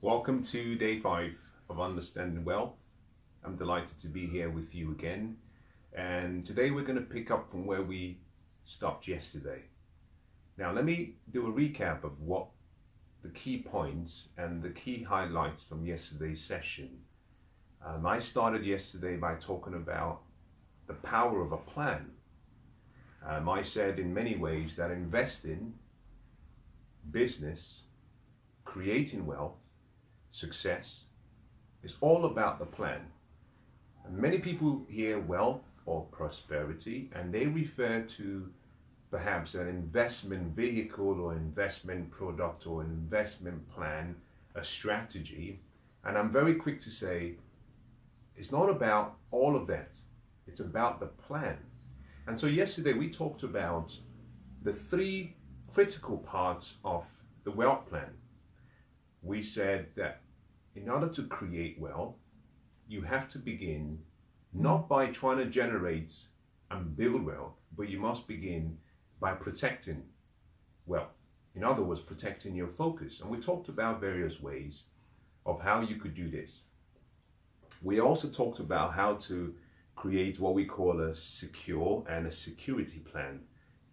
Welcome to day 5 of Understanding Wealth. I'm delighted to be here with you again. And today we're going to pick up from where we stopped yesterday. Now, let me do a recap of what the key points and the key highlights from yesterday's session. I started yesterday by talking about the power of a plan. I said in many ways that investing, business, creating wealth, success is all about the plan. And many people hear wealth or prosperity and they refer to perhaps an investment vehicle or investment product or an investment plan, a strategy. And I'm very quick to say it's not about all of that. It's about the plan. And so yesterday we talked about the 3 critical parts of the wealth plan. We said that in order to create wealth, you have to begin not by trying to generate and build wealth, but you must begin by protecting wealth. In other words, protecting your focus. And we talked about various ways of how you could do this. We also talked about how to create what we call a secure and a security plan.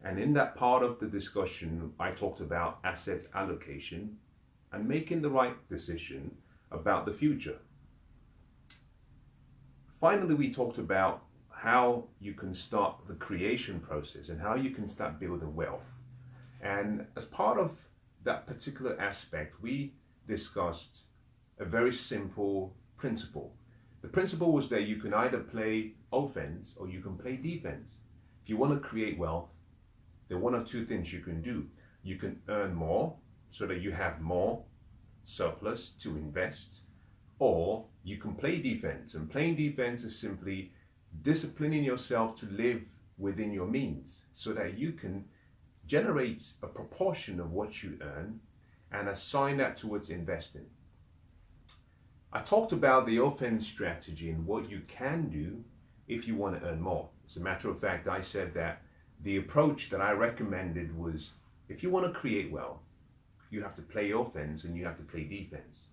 And in that part of the discussion, I talked about asset allocation and making the right decision about the future. Finally, we talked about how you can start the creation process and how you can start building wealth. And as part of that particular aspect, we discussed a very simple principle. The principle was that you can either play offense or you can play defense. If you want to create wealth, there are 1 or 2 things you can do. You can earn more so that you have more surplus to invest, or you can play defense. And playing defense is simply disciplining yourself to live within your means so that you can generate a proportion of what you earn and assign that towards investing. I talked about the offense strategy and what you can do if you want to earn more. As a matter of fact, I said that the approach that I recommended was, if you want to create wealth, you have to play offense and you have to play defense.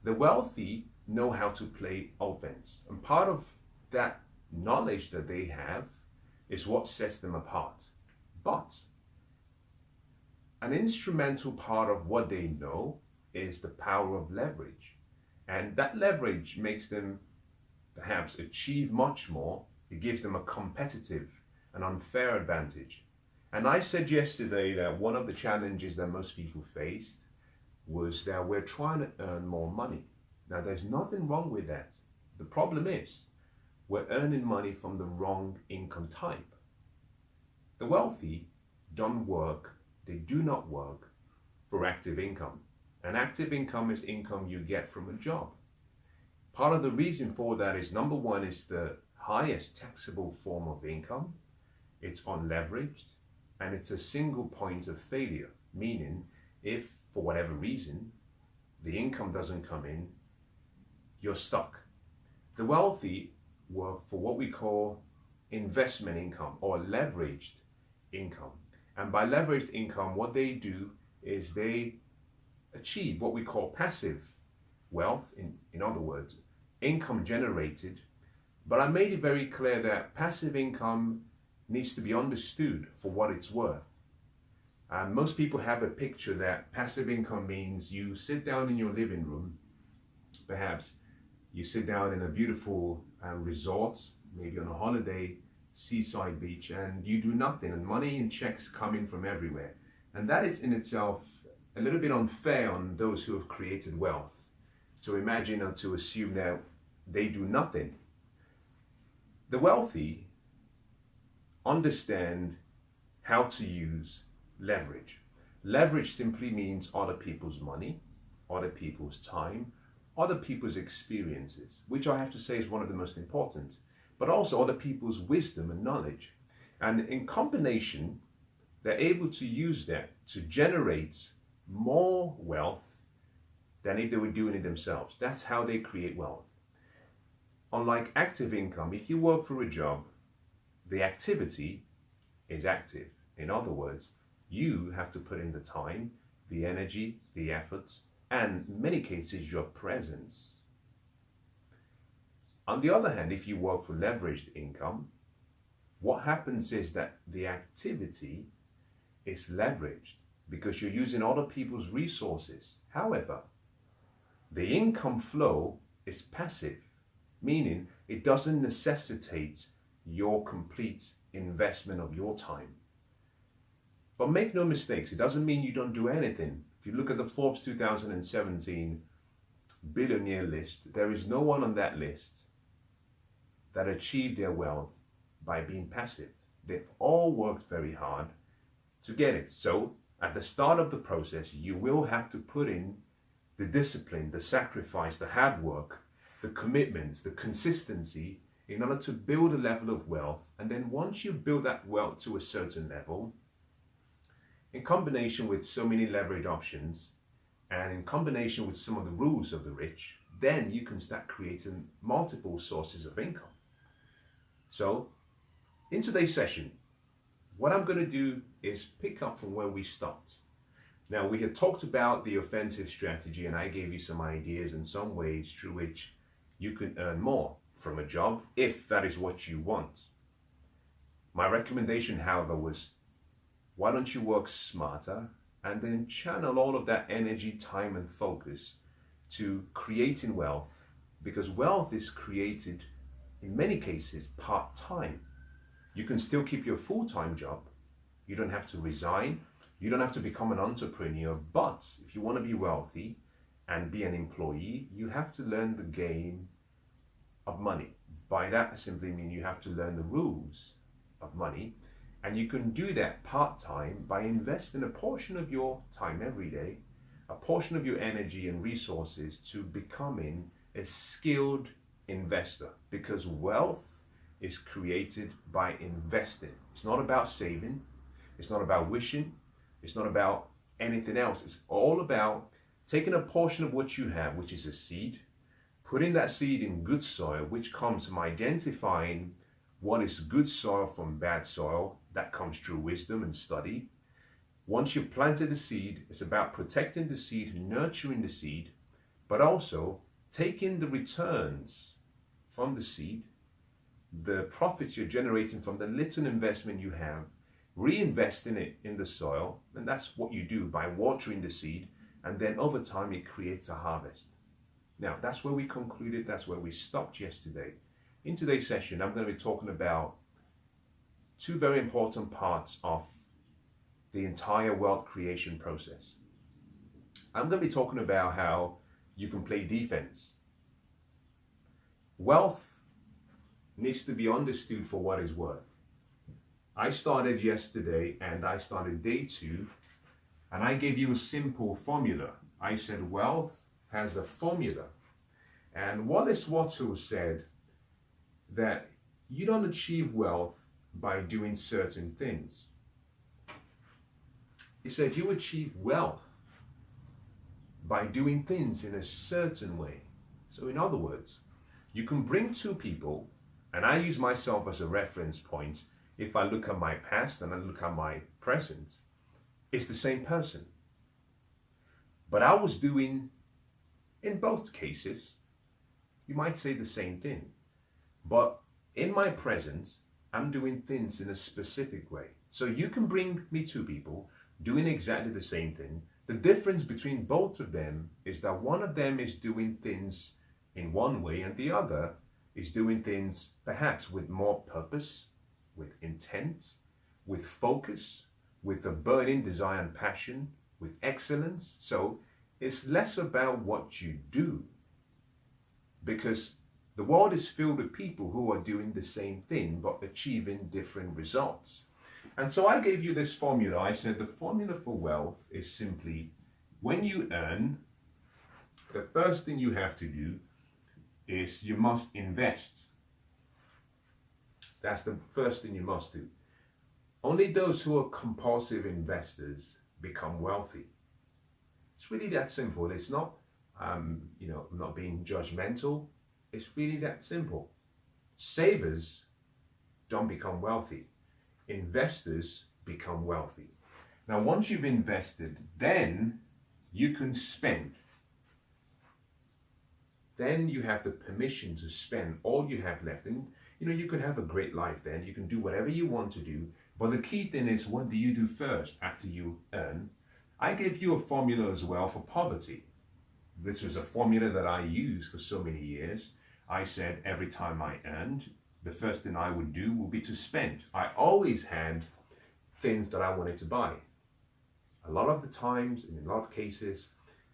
The wealthy know how to play offense, and part of that knowledge that they have is what sets them apart. But an instrumental part of what they know is the power of leverage, and that leverage makes them perhaps achieve much more. It gives them a competitive and unfair advantage. And I said yesterday that one of the challenges that most people faced was that we're trying to earn more money. Now, there's nothing wrong with that. The problem is we're earning money from the wrong income type. The wealthy don't work, they do not work for active income. And active income is income you get from a job. Part of the reason for that is, number one, is the highest taxable form of income. It's unleveraged. And it's a single point of failure, meaning if for whatever reason the income doesn't come in, you're stuck. The wealthy work for what we call investment income or leveraged income. And by leveraged income, what they do is they achieve what we call passive wealth, in other words, income generated. But I made it very clear that passive income needs to be understood for what it's worth. And most people have a picture that passive income means you sit down in your living room, perhaps you sit down in a beautiful resort, maybe on a holiday, seaside beach, and you do nothing, and money and checks come in from everywhere. And that is in itself a little bit unfair on those who have created wealth. So imagine or to assume that they do nothing. The wealthy understand how to use leverage. Leverage simply means other people's money, other people's time, other people's experiences, which I have to say is one of the most important, but also other people's wisdom and knowledge. And in combination, they're able to use that to generate more wealth than if they were doing it themselves. That's how they create wealth. Unlike active income, if you work for a job, the activity is active. In other words, you have to put in the time, the energy, the efforts, and in many cases your presence. On the other hand, if you work for leveraged income, what happens is that the activity is leveraged because you're using other people's resources. However, the income flow is passive, meaning it doesn't necessitate your complete investment of your time. But make no mistakes, it doesn't mean you don't do anything. If you look at the Forbes 2017 billionaire list, there is no one on that list that achieved their wealth by being passive. They've all worked very hard to get it. So at the start of the process, you will have to put in the discipline, the sacrifice, the hard work, the commitments, the consistency in order to build a level of wealth. And then once you build that wealth to a certain level, in combination with so many leverage options and in combination with some of the rules of the rich, then you can start creating multiple sources of income. So in today's session, what I'm going to do is pick up from where we stopped. Now, we had talked about the offensive strategy, and I gave you some ideas and some ways through which you can earn more from a job if that is what you want. My recommendation, however, was why don't you work smarter and then channel all of that energy, time, and focus to creating wealth, because wealth is created in many cases part-time. You can still keep your full-time job. You don't have to resign. You don't have to become an entrepreneur. But if you want to be wealthy and be an employee, you have to learn the game of money. By that, I simply mean you have to learn the rules of money. And you can do that part-time by investing a portion of your time every day, a portion of your energy and resources to becoming a skilled investor, because wealth is created by investing. It's not about saving. It's not about wishing. It's not about anything else. It's all about taking a portion of what you have, which is a seed, putting that seed in good soil, which comes from identifying what is good soil from bad soil. That comes through wisdom and study. Once you've planted the seed, it's about protecting the seed, nurturing the seed, but also taking the returns from the seed, the profits you're generating from the little investment you have, reinvesting it in the soil, and that's what you do by watering the seed, and then over time it creates a harvest. Now, that's where we concluded, that's where we stopped yesterday. In today's session, I'm going to be talking about two very important parts of the entire wealth creation process. I'm going to be talking about how you can play defense. Wealth needs to be understood for what it's worth. I started yesterday and I started day 2, and I gave you a simple formula. I said wealth has a formula. And Wallace Wattle said that you don't achieve wealth by doing certain things. He said you achieve wealth by doing things in a certain way. So in other words, you can bring two people, and I use myself as a reference point. If I look at my past and I look at my present, it's the same person. But I was doing, in both cases, you might say the same thing. But in my present, I'm doing things in a specific way. So you can bring me two people doing exactly the same thing. The difference between both of them is that one of them is doing things in one way and the other is doing things perhaps with more purpose, with intent, with focus, with a burning desire and passion, with excellence. So it's less about what you do, because the world is filled with people who are doing the same thing but achieving different results. And so I gave you this formula. I said the formula for wealth is simply, when you earn, the first thing you have to do is you must invest. That's the first thing you must do. Only those who are compulsive investors become wealthy. It's really that simple. It's not, I'm not being judgmental. It's really that simple. Savers don't become wealthy. Investors become wealthy. Now, once you've invested, then you can spend. then you have the permission to spend all you have left. And you can have a great life then. You can do whatever you want to do. But the key thing is, what do you do first after you earn? I gave you a formula as well for poverty. This was a formula that I used for so many years. I said every time I earned, the first thing I would do would be to spend. I always had things that I wanted to buy. A lot of the times, in a lot of cases,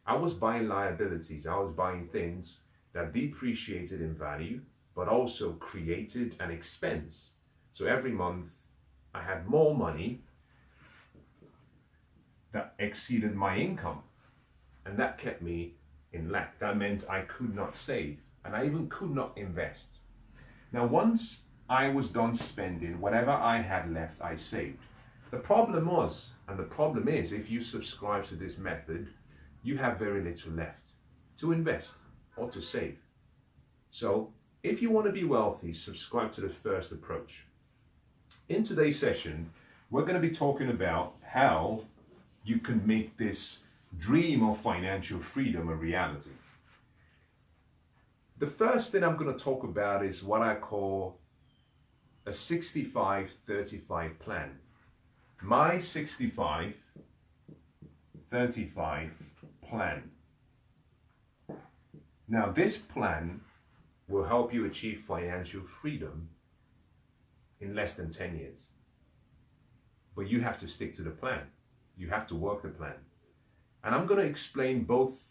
I was buying liabilities. I was buying things that depreciated in value, but also created an expense. So every month I had more money that exceeded my income. And that kept me in lack. That meant I could not save, and I even could not invest. Now, once I was done spending, whatever I had left, I saved. The problem was, and the problem is, if you subscribe to this method, you have very little left to invest or to save. So if you want to be wealthy, subscribe to the first approach. In today's session, we're going to be talking about how you can make this dream of financial freedom a reality. The first thing I'm going to talk about is what I call a 65-35 plan. My 65-35 plan. Now, this plan will help you achieve financial freedom in less than 10 years. But you have to stick to the plan. You have to work the plan. And I'm going to explain both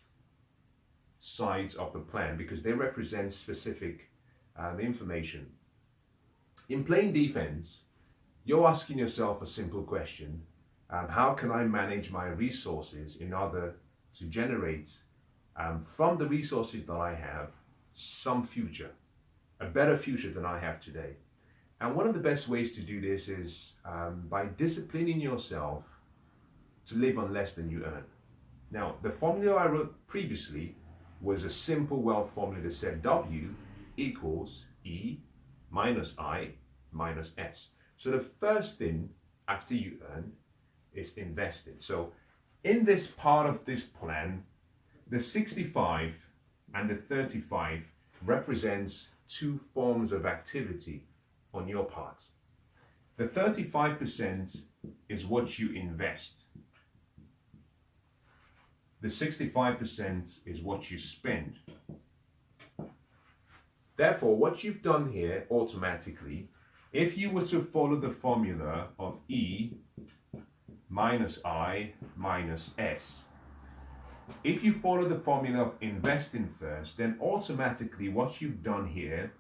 sides of the plan because they represent specific information. In playing defense, you're asking yourself a simple question. How can I manage my resources in order to generate from the resources that I have some future, a better future than I have today? And one of the best ways to do this is by disciplining yourself to live on less than you earn. Now, the formula I wrote previously was a simple wealth formula that said W equals E minus I minus S. So the first thing after you earn is investing. So in this part of this plan, the 65 and the 35 represents two forms of activity on your part. The 35% is what you invest. The 65% is what you spend. Therefore, what you've done here automatically, if you were to follow the formula of E minus I minus S, if you follow the formula of investing first, then automatically what you've done here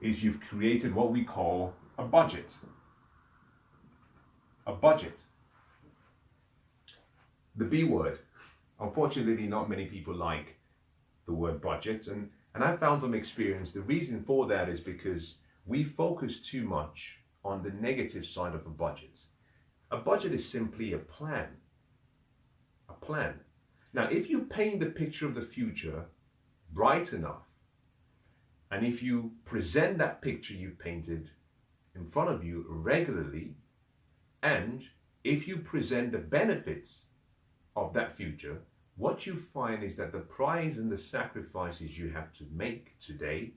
is you've created what we call a budget. A budget. The B word. Unfortunately, not many people like the word budget, and I found from experience the reason for that is because we focus too much on the negative side of a budget. A budget is simply a plan. A plan. Now, if you paint the picture of the future bright enough, and if you present that picture you've painted in front of you regularly, and if you present the benefits of that future, what you find is that the price and the sacrifices you have to make today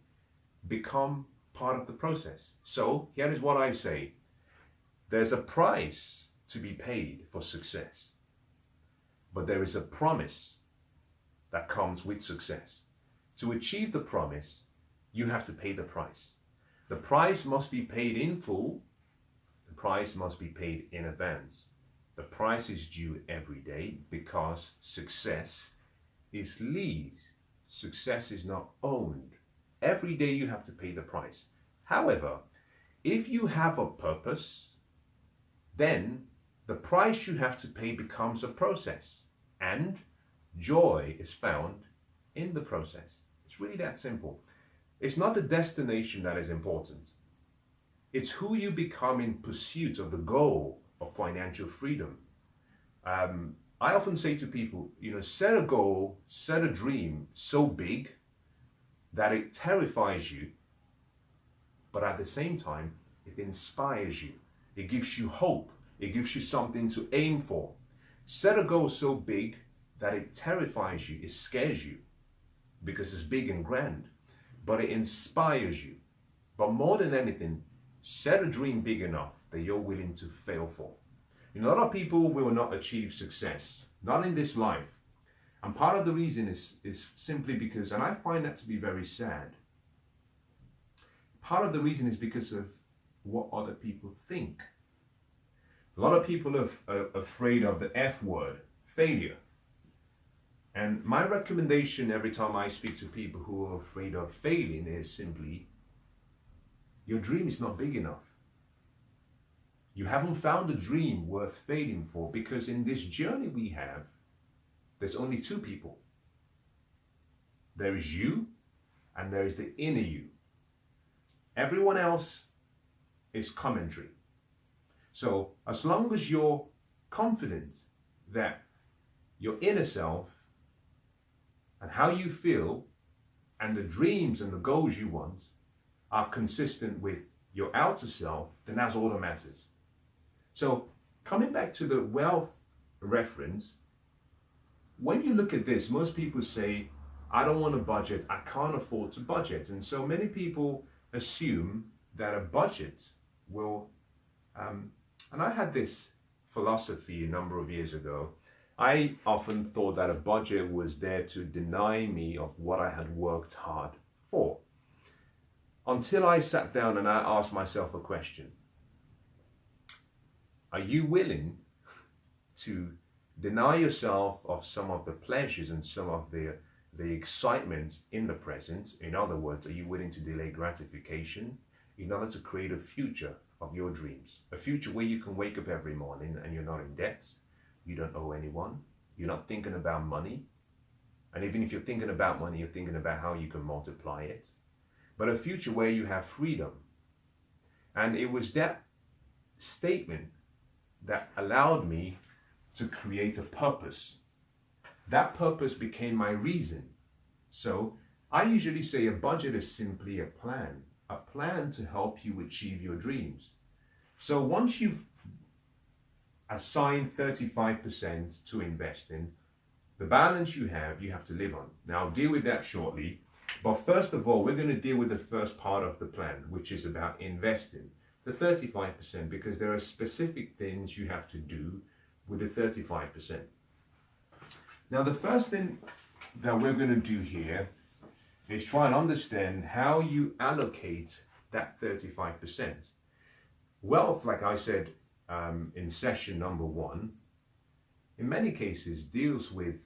become part of the process. So here is what I say. There's a price to be paid for success, but there is a promise that comes with success. To achieve the promise, you have to pay the price. The price must be paid in full. The price must be paid in advance. The price is due every day because success is leased. Success is not owned. Every day you have to pay the price. However, if you have a purpose, then the price you have to pay becomes a process, and joy is found in the process. It's really that simple. It's not the destination that is important. It's who you become in pursuit of the goal of financial freedom. I often say to people, set a goal, set a dream so big that it terrifies you, but at the same time, it inspires you. It gives you hope. It gives you something to aim for. Set a goal so big that it terrifies you, it scares you. because it's big and grand, but it inspires you. But more than anything, set a dream big enough that you're willing to fail for. A lot of people will not achieve success, not in this life. And part of the reason is simply because, and I find that to be very sad, part of the reason is because of what other people think. A lot of people are afraid of the F word, failure. And my recommendation every time I speak to people who are afraid of failing is simply, your dream is not big enough. You haven't found a dream worth failing for, because in this journey we have, there's only two people. There is you and there is the inner you. Everyone else is commentary. So as long as you're confident that your inner self and how you feel and the dreams and the goals you want are consistent with your outer self, then that's all that matters. So coming back to the wealth reference, when you look at this, most people say, I don't want to budget, I can't afford to budget. And so many people assume that a budget will, and I had this philosophy a number of years ago. I often thought that a budget was there to deny me of what I had worked hard for. Until I sat down and I asked myself a question. Are you willing to deny yourself of some of the pleasures and some of the excitement in the present? In other words, are you willing to delay gratification in order to create a future of your dreams? A future where you can wake up every morning and you're not in debt, you don't owe anyone, you're not thinking about money. And even if you're thinking about money, you're thinking about how you can multiply it. But a future where you have freedom. And it was that statement that allowed me to create a purpose. That purpose became my reason. So I usually say a budget is simply a plan to help you achieve your dreams. So once you've assigned 35% to investing, the balance you have to live on. Now I'll deal with that shortly. But first of all, we're going to deal with the first part of the plan, which is about investing. The 35%, because there are specific things you have to do with the 35%. Now, the first thing that we're going to do here is try and understand how you allocate that 35%. Wealth, like I said in session number 1, in many cases deals with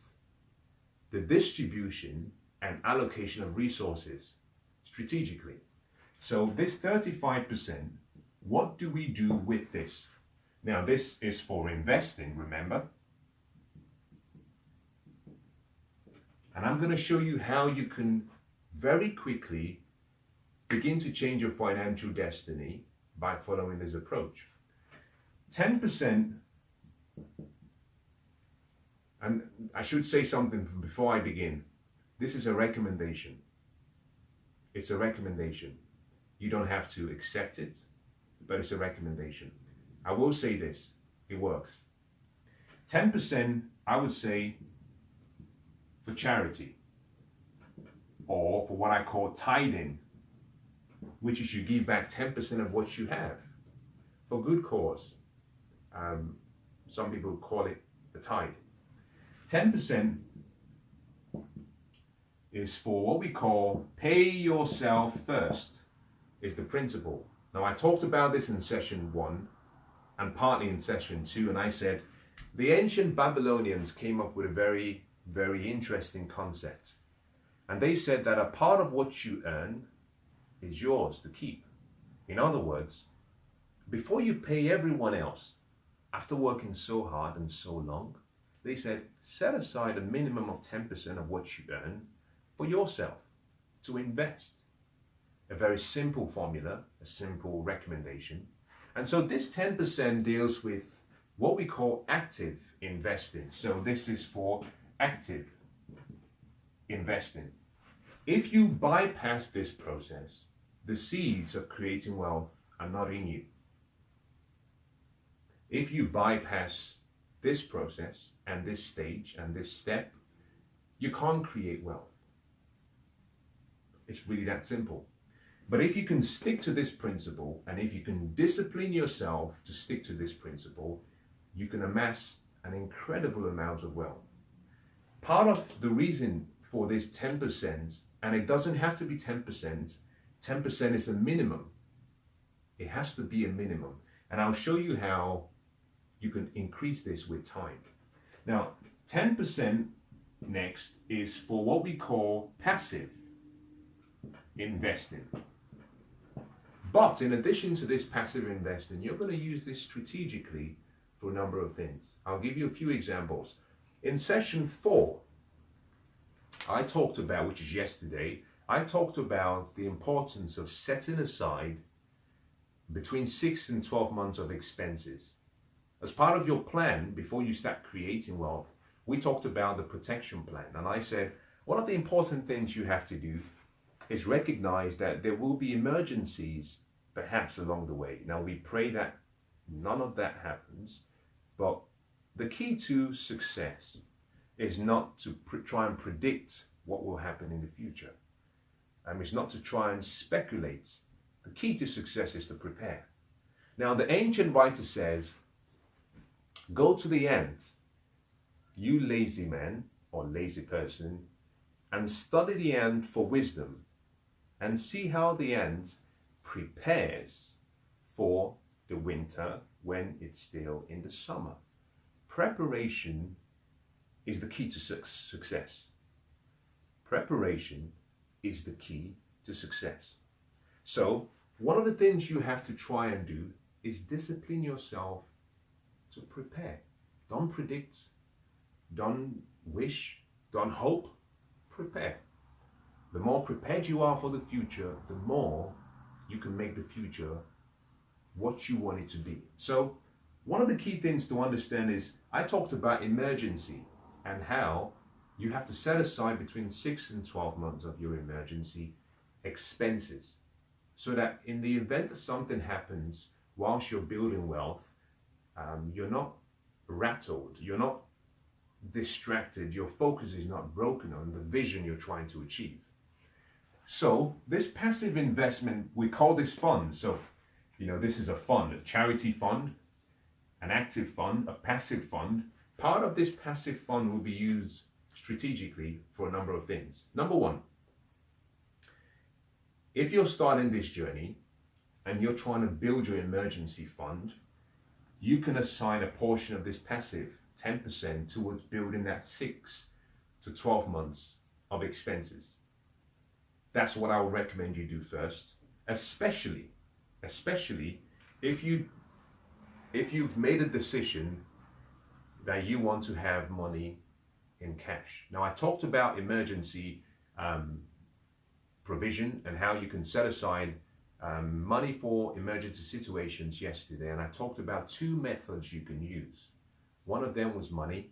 the distribution and allocation of resources strategically. So this 35%, what do we do with this? Now this is for investing, remember? And I'm going to show you how you can very quickly begin to change your financial destiny by following this approach. 10%, and I should say something before I begin. This is a recommendation. It's a recommendation. You don't have to accept it, but it's a recommendation. I will say this, it works. 10%, I would say, for charity, or for what I call tithing, which is you give back 10% of what you have for good cause. Some people call it a tithe. 10% is for what we call pay yourself first, is the principle. Now I talked about this in session 1 and partly in session 2, and I said the ancient Babylonians came up with a very, very interesting concept. And they said that a part of what you earn is yours to keep. In other words, before you pay everyone else, after working so hard and so long, they said set aside a minimum of 10% of what you earn for yourself to invest. A very simple formula, a simple recommendation. And so this 10% deals with what we call active investing. So this is for active investing. If you bypass this process, the seeds of creating wealth are not in you. If you bypass this process and this stage and this step, you can't create wealth. It's really that simple. But if you can stick to this principle, and if you can discipline yourself to stick to this principle, you can amass an incredible amount of wealth. Part of the reason for this 10%, and it doesn't have to be 10%, 10% is a minimum. It has to be a minimum. And I'll show you how you can increase this with time. Now, 10% next is for what we call passive investing. But in addition to this passive investing, you're going to use this strategically for a number of things. I'll give you a few examples. In session 4, I talked about, which is yesterday, I talked about the importance of setting aside between 6 and 12 months of expenses. As part of your plan, before you start creating wealth, we talked about the protection plan. And I said, one of the important things you have to do is recognize that there will be emergencies perhaps along the way. Now, we pray that none of that happens, but the key to success is not to try and predict what will happen in the future. It's not to try and speculate. The key to success is to prepare. Now, the ancient writer says, go to the ant, you lazy man or lazy person, and study the ant for wisdom, and see how the ant prepares for the winter when it's still in the summer. Preparation is the key to success. Preparation is the key to success. So one of the things you have to try and do is discipline yourself to prepare. Don't predict, don't wish, don't hope, prepare. The more prepared you are for the future, the more you can make the future what you want it to be. So one of the key things to understand is, I talked about emergency and how you have to set aside between 6 and 12 months of your emergency expenses, so that in the event that something happens whilst you're building wealth, you're not rattled, you're not distracted, your focus is not broken on the vision you're trying to achieve. So this passive investment, we call this fund. So, this is a fund, a charity fund, an active fund, a passive fund. Part of this passive fund will be used strategically for a number of things. Number one, if you're starting this journey and you're trying to build your emergency fund, you can assign a portion of this passive 10% towards building that 6 to 12 months of expenses. That's what I would recommend you do first, especially if you've made a decision that you want to have money in cash. Now, I talked about emergency provision and how you can set aside money for emergency situations yesterday, and I talked about 2 methods you can use. One of them was money,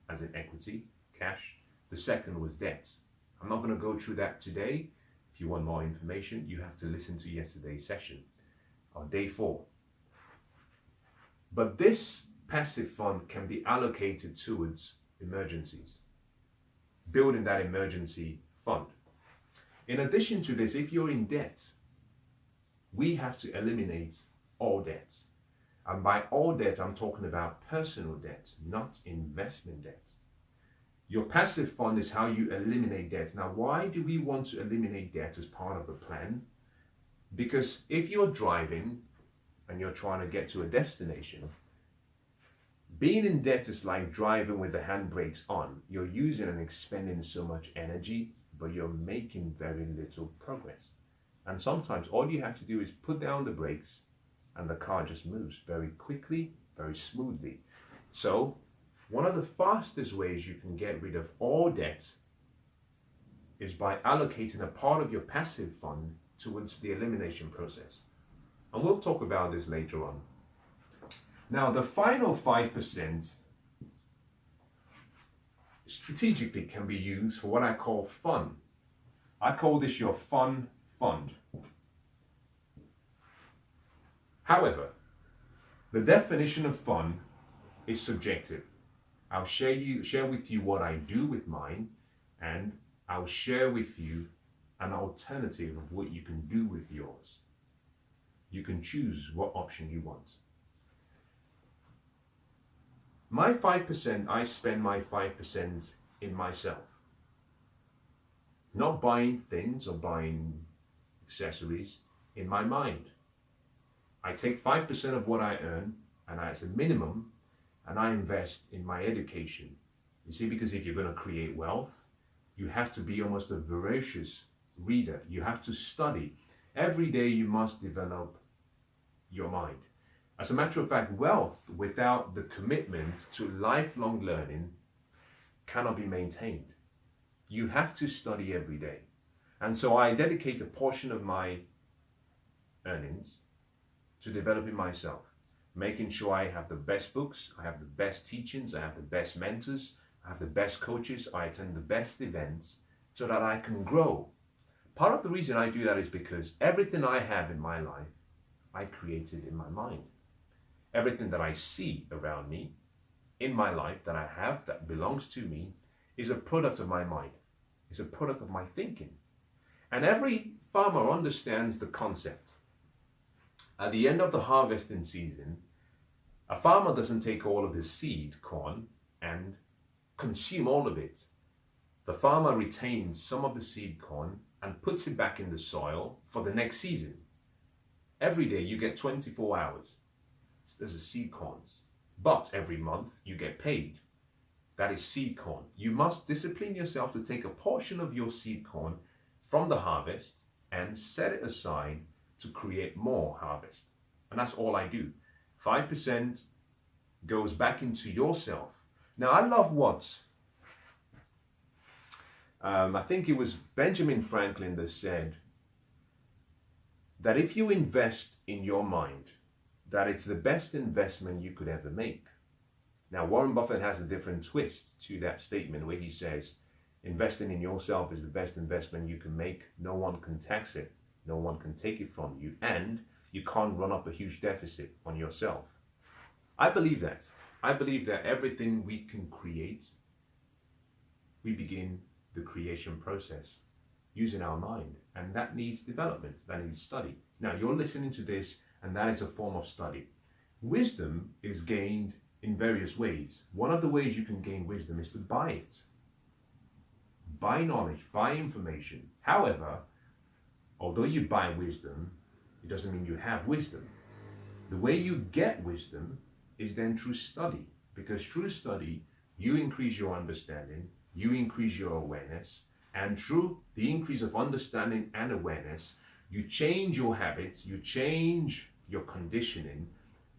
as in equity, cash. The second was debt. I'm not going to go through that today. If you want more information, you have to listen to yesterday's session on day 4. But this passive fund can be allocated towards emergencies, building that emergency fund. In addition to this, if you're in debt, we have to eliminate all debt. And by all debt, I'm talking about personal debt, not investment debt. Your passive fund is how you eliminate debt. Now, why do we want to eliminate debt as part of a plan? Because if you're driving and you're trying to get to a destination, being in debt is like driving with the handbrakes on. You're using and expending so much energy, but you're making very little progress. And sometimes all you have to do is put down the brakes and the car just moves very quickly, very smoothly. So one of the fastest ways you can get rid of all debt is by allocating a part of your passive fund towards the elimination process. And we'll talk about this later on. Now, the final 5% strategically can be used for what I call fun. I call this your fun fund. However, the definition of fun is subjective. I'll share with you what I do with mine, and I'll share with you an alternative of what you can do with yours. You can choose what option you want. My 5%, I spend my 5% in myself. Not buying things or buying accessories, in my mind. I take 5% of what I earn, and as a minimum, and I invest in my education. You see, because if you're going to create wealth, you have to be almost a voracious reader. You have to study. Every day you must develop your mind. As a matter of fact, wealth without the commitment to lifelong learning cannot be maintained. You have to study every day. And so I dedicate a portion of my earnings to developing myself, making sure I have the best books, I have the best teachings, I have the best mentors, I have the best coaches, I attend the best events so that I can grow. Part of the reason I do that is because everything I have in my life, I created in my mind. Everything that I see around me, in my life, that I have, that belongs to me, is a product of my mind. It's a product of my thinking. And every farmer understands the concept. At the end of the harvesting season, a farmer doesn't take all of his seed corn and consume all of it. The farmer retains some of the seed corn and puts it back in the soil for the next season. Every day you get 24 hours. There's a seed corns. But every month you get paid. That is seed corn. You must discipline yourself to take a portion of your seed corn from the harvest and set it aside to create more harvest. And that's all I do. 5% goes back into yourself. Now I love what, I think it was Benjamin Franklin that said that if you invest in your mind, that it's the best investment you could ever make. Now Warren Buffett has a different twist to that statement where he says, investing in yourself is the best investment you can make. No one can tax it. No one can take it from you. And you can't run up a huge deficit on yourself. I believe that. I believe that everything we can create, we begin the creation process using our mind. And that needs development. That needs study. Now you're listening to this, and that is a form of study. Wisdom is gained in various ways. One of the ways you can gain wisdom is to buy it. Buy knowledge, buy information. However, although you buy wisdom, it doesn't mean you have wisdom. The way you get wisdom is then through study, because through study, you increase your understanding, you increase your awareness, and through the increase of understanding and awareness, you change your habits, you change your conditioning,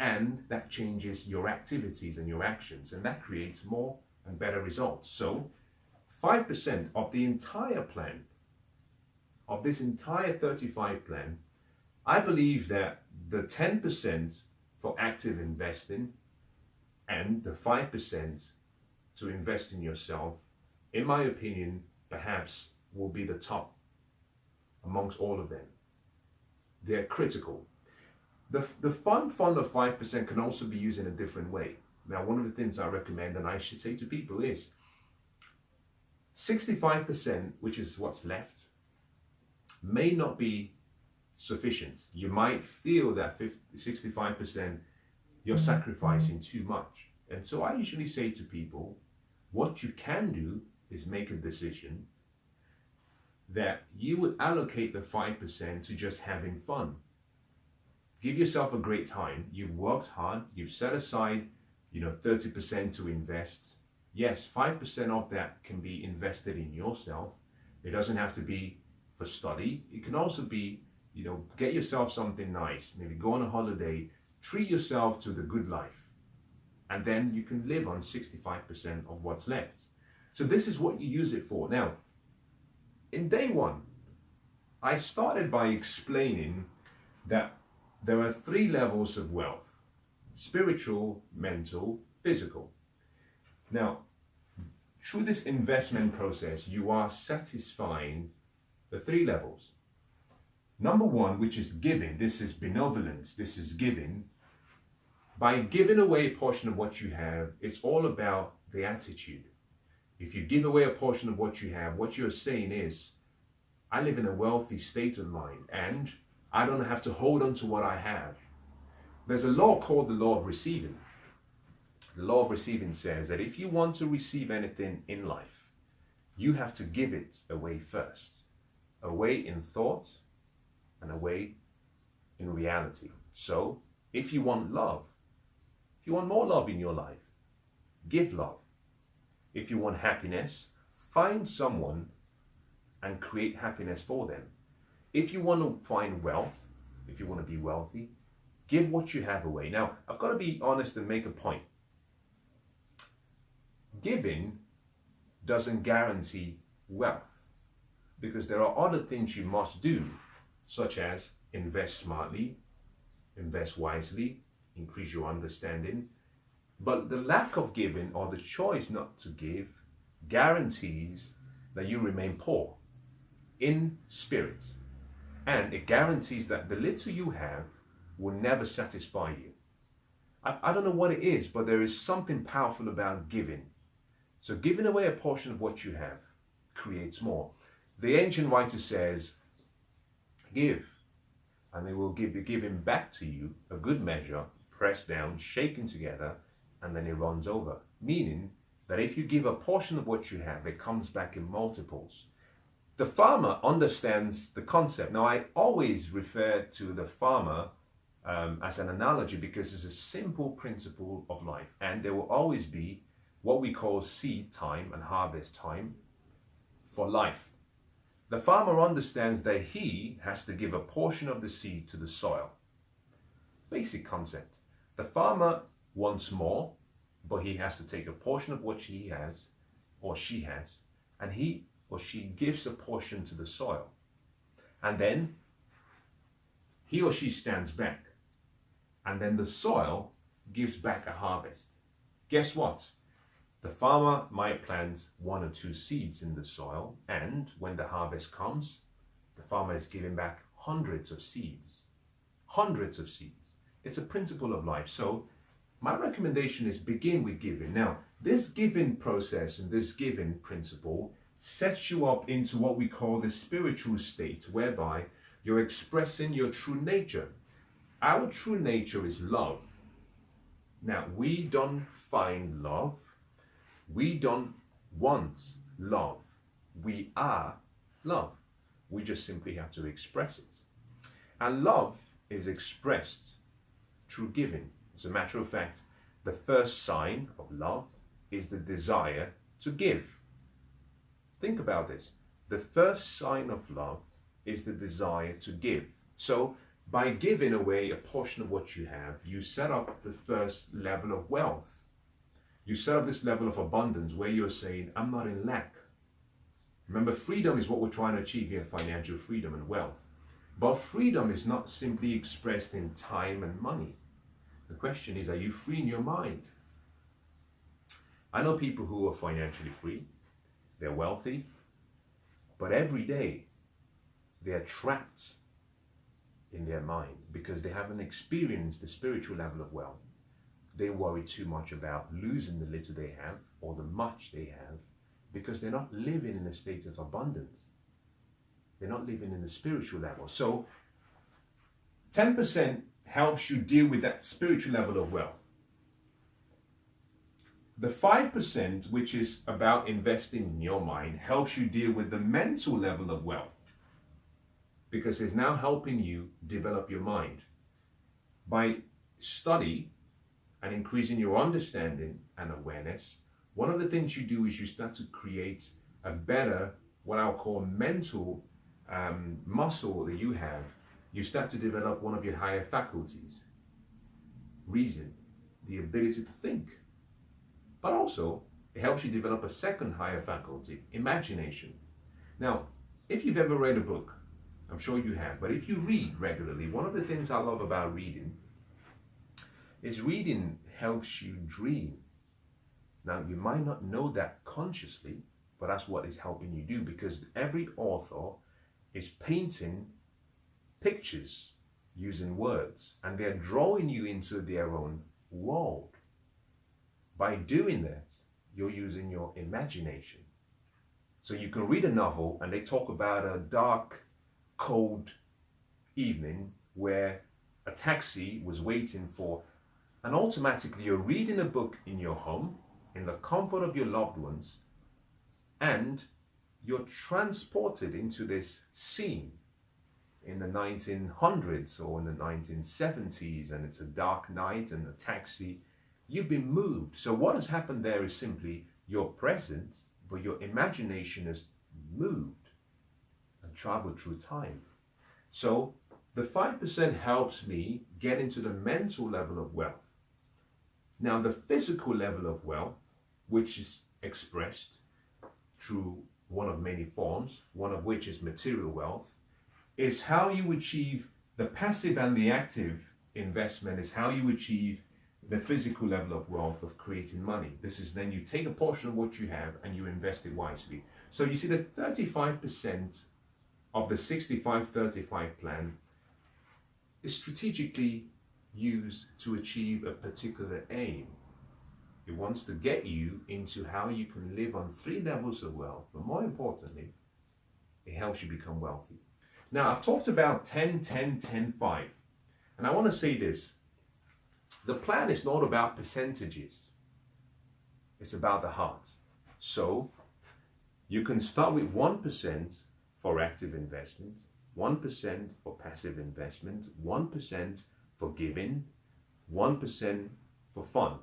and that changes your activities and your actions, and that creates more and better results. So 5% of the entire plan, of this entire 35 plan, I believe that the 10% for active investing and the 5% to invest in yourself, in my opinion, perhaps will be the top amongst all of them. They're critical. The fund of 5% can also be used in a different way. Now, one of the things I recommend and I should say to people is 65%, which is what's left, may not be sufficient. You might feel that 65% you're sacrificing too much. And so I usually say to people, what you can do is make a decision that you would allocate the 5% to just having fun. Give yourself a great time. You've worked hard. You've set aside, 30% to invest. Yes, 5% of that can be invested in yourself. It doesn't have to be for study. It can also be, get yourself something nice. Maybe go on a holiday, treat yourself to the good life. And then you can live on 65% of what's left. So this is what you use it for. Now, in day one, I started by explaining that there are 3 levels of wealth: spiritual, mental, physical. Now, through this investment process, you are satisfying the 3 levels. Number 1, which is giving. This is benevolence. This is giving. By giving away a portion of what you have, it's all about the attitude. If you give away a portion of what you have, what you're saying is, I live in a wealthy state of mind, and I don't have to hold on to what I have. There's a law called the law of receiving. The law of receiving says that if you want to receive anything in life, you have to give it away first. Away in thought and away in reality. So if you want love, if you want more love in your life, give love. If you want happiness, find someone and create happiness for them. If you want to find wealth, if you want to be wealthy, give what you have away. Now, I've got to be honest and make a point. Giving doesn't guarantee wealth, because there are other things you must do, such as invest smartly, invest wisely, increase your understanding. But the lack of giving, or the choice not to give, guarantees that you remain poor in spirit. And it guarantees that the little you have will never satisfy you. I don't know what it is, but there is something powerful about giving. So giving away a portion of what you have creates more. The ancient writer says, give, and they will give given back to you a good measure, pressed down, shaken together, and then it runs over. Meaning that if you give a portion of what you have, it comes back in multiples. The farmer understands the concept. Now, I always refer to the farmer as an analogy because it's a simple principle of life. And there will always be what we call seed time and harvest time for life. The farmer understands that he has to give a portion of the seed to the soil. Basic concept. The farmer wants more, but he has to take a portion of what he has or she has, and he or she gives a portion to the soil. And then he or she stands back, and then the soil gives back a harvest. Guess what? The farmer might plant 1 or 2 seeds in the soil, and when the harvest comes, the farmer is giving back hundreds of seeds. Hundreds of seeds. It's a principle of life. So my recommendation is begin with giving. Now, this giving process and this giving principle sets you up into what we call the spiritual state, whereby you're expressing your true nature. Our true nature is love. Now, we don't find love. We don't want love. We are love. We just simply have to express it. And love is expressed through giving. As a matter of fact, the first sign of love is the desire to give. Think about this. The first sign of love is the desire to give. So by giving away a portion of what you have, you set up the first level of wealth. You set up this level of abundance where you're saying, I'm not in lack. Remember, freedom is what we're trying to achieve here, financial freedom and wealth. But freedom is not simply expressed in time and money. The question is, are you free in your mind? I know people who are financially free, they're wealthy, but every day they're trapped in their mind because they haven't experienced the spiritual level of wealth. They worry too much about losing the little they have or the much they have because they're not living in a state of abundance. They're not living in the spiritual level. So 10% helps you deal with that spiritual level of wealth. The 5%, which is about investing in your mind, helps you deal with the mental level of wealth because it's now helping you develop your mind. By study and increasing your understanding and awareness, one of the things you do is you start to create a better, what I'll call mental muscle that you have. You start to develop one of your higher faculties, reason, the ability to think. But also, it helps you develop a second higher faculty, imagination. Now, if you've ever read a book, I'm sure you have, but if you read regularly, one of the things I love about reading is reading helps you dream. Now, you might not know that consciously, but that's what it's helping you do because every author is painting pictures using words and they're drawing you into their own world. By doing that, you're using your imagination. So you can read a novel and they talk about a dark, cold evening where a taxi was waiting for, and automatically you're reading a book in your home, in the comfort of your loved ones, and you're transported into this scene in the 1900s or in the 1970s, and it's a dark night and a taxi. You've been moved. So what has happened there is simply you're present, but your imagination has moved and traveled through time. So the 5% helps me get into the mental level of wealth. Now the physical level of wealth, which is expressed through one of many forms, one of which is material wealth, is how you achieve the passive and the active investment, is how you achieve the physical level of wealth of creating money. This is then you take a portion of what you have and you invest it wisely. So you see the 35% of the 65-35 plan is strategically used to achieve a particular aim. It wants to get you into how you can live on 3 levels of wealth, but more importantly, it helps you become wealthy. Now, I've talked about 10, 10, 10, 5, and I want to say this. The plan is not about percentages. It's about the heart. So you can start with 1% for active investment, 1% for passive investment, 1% for giving, 1% for fun.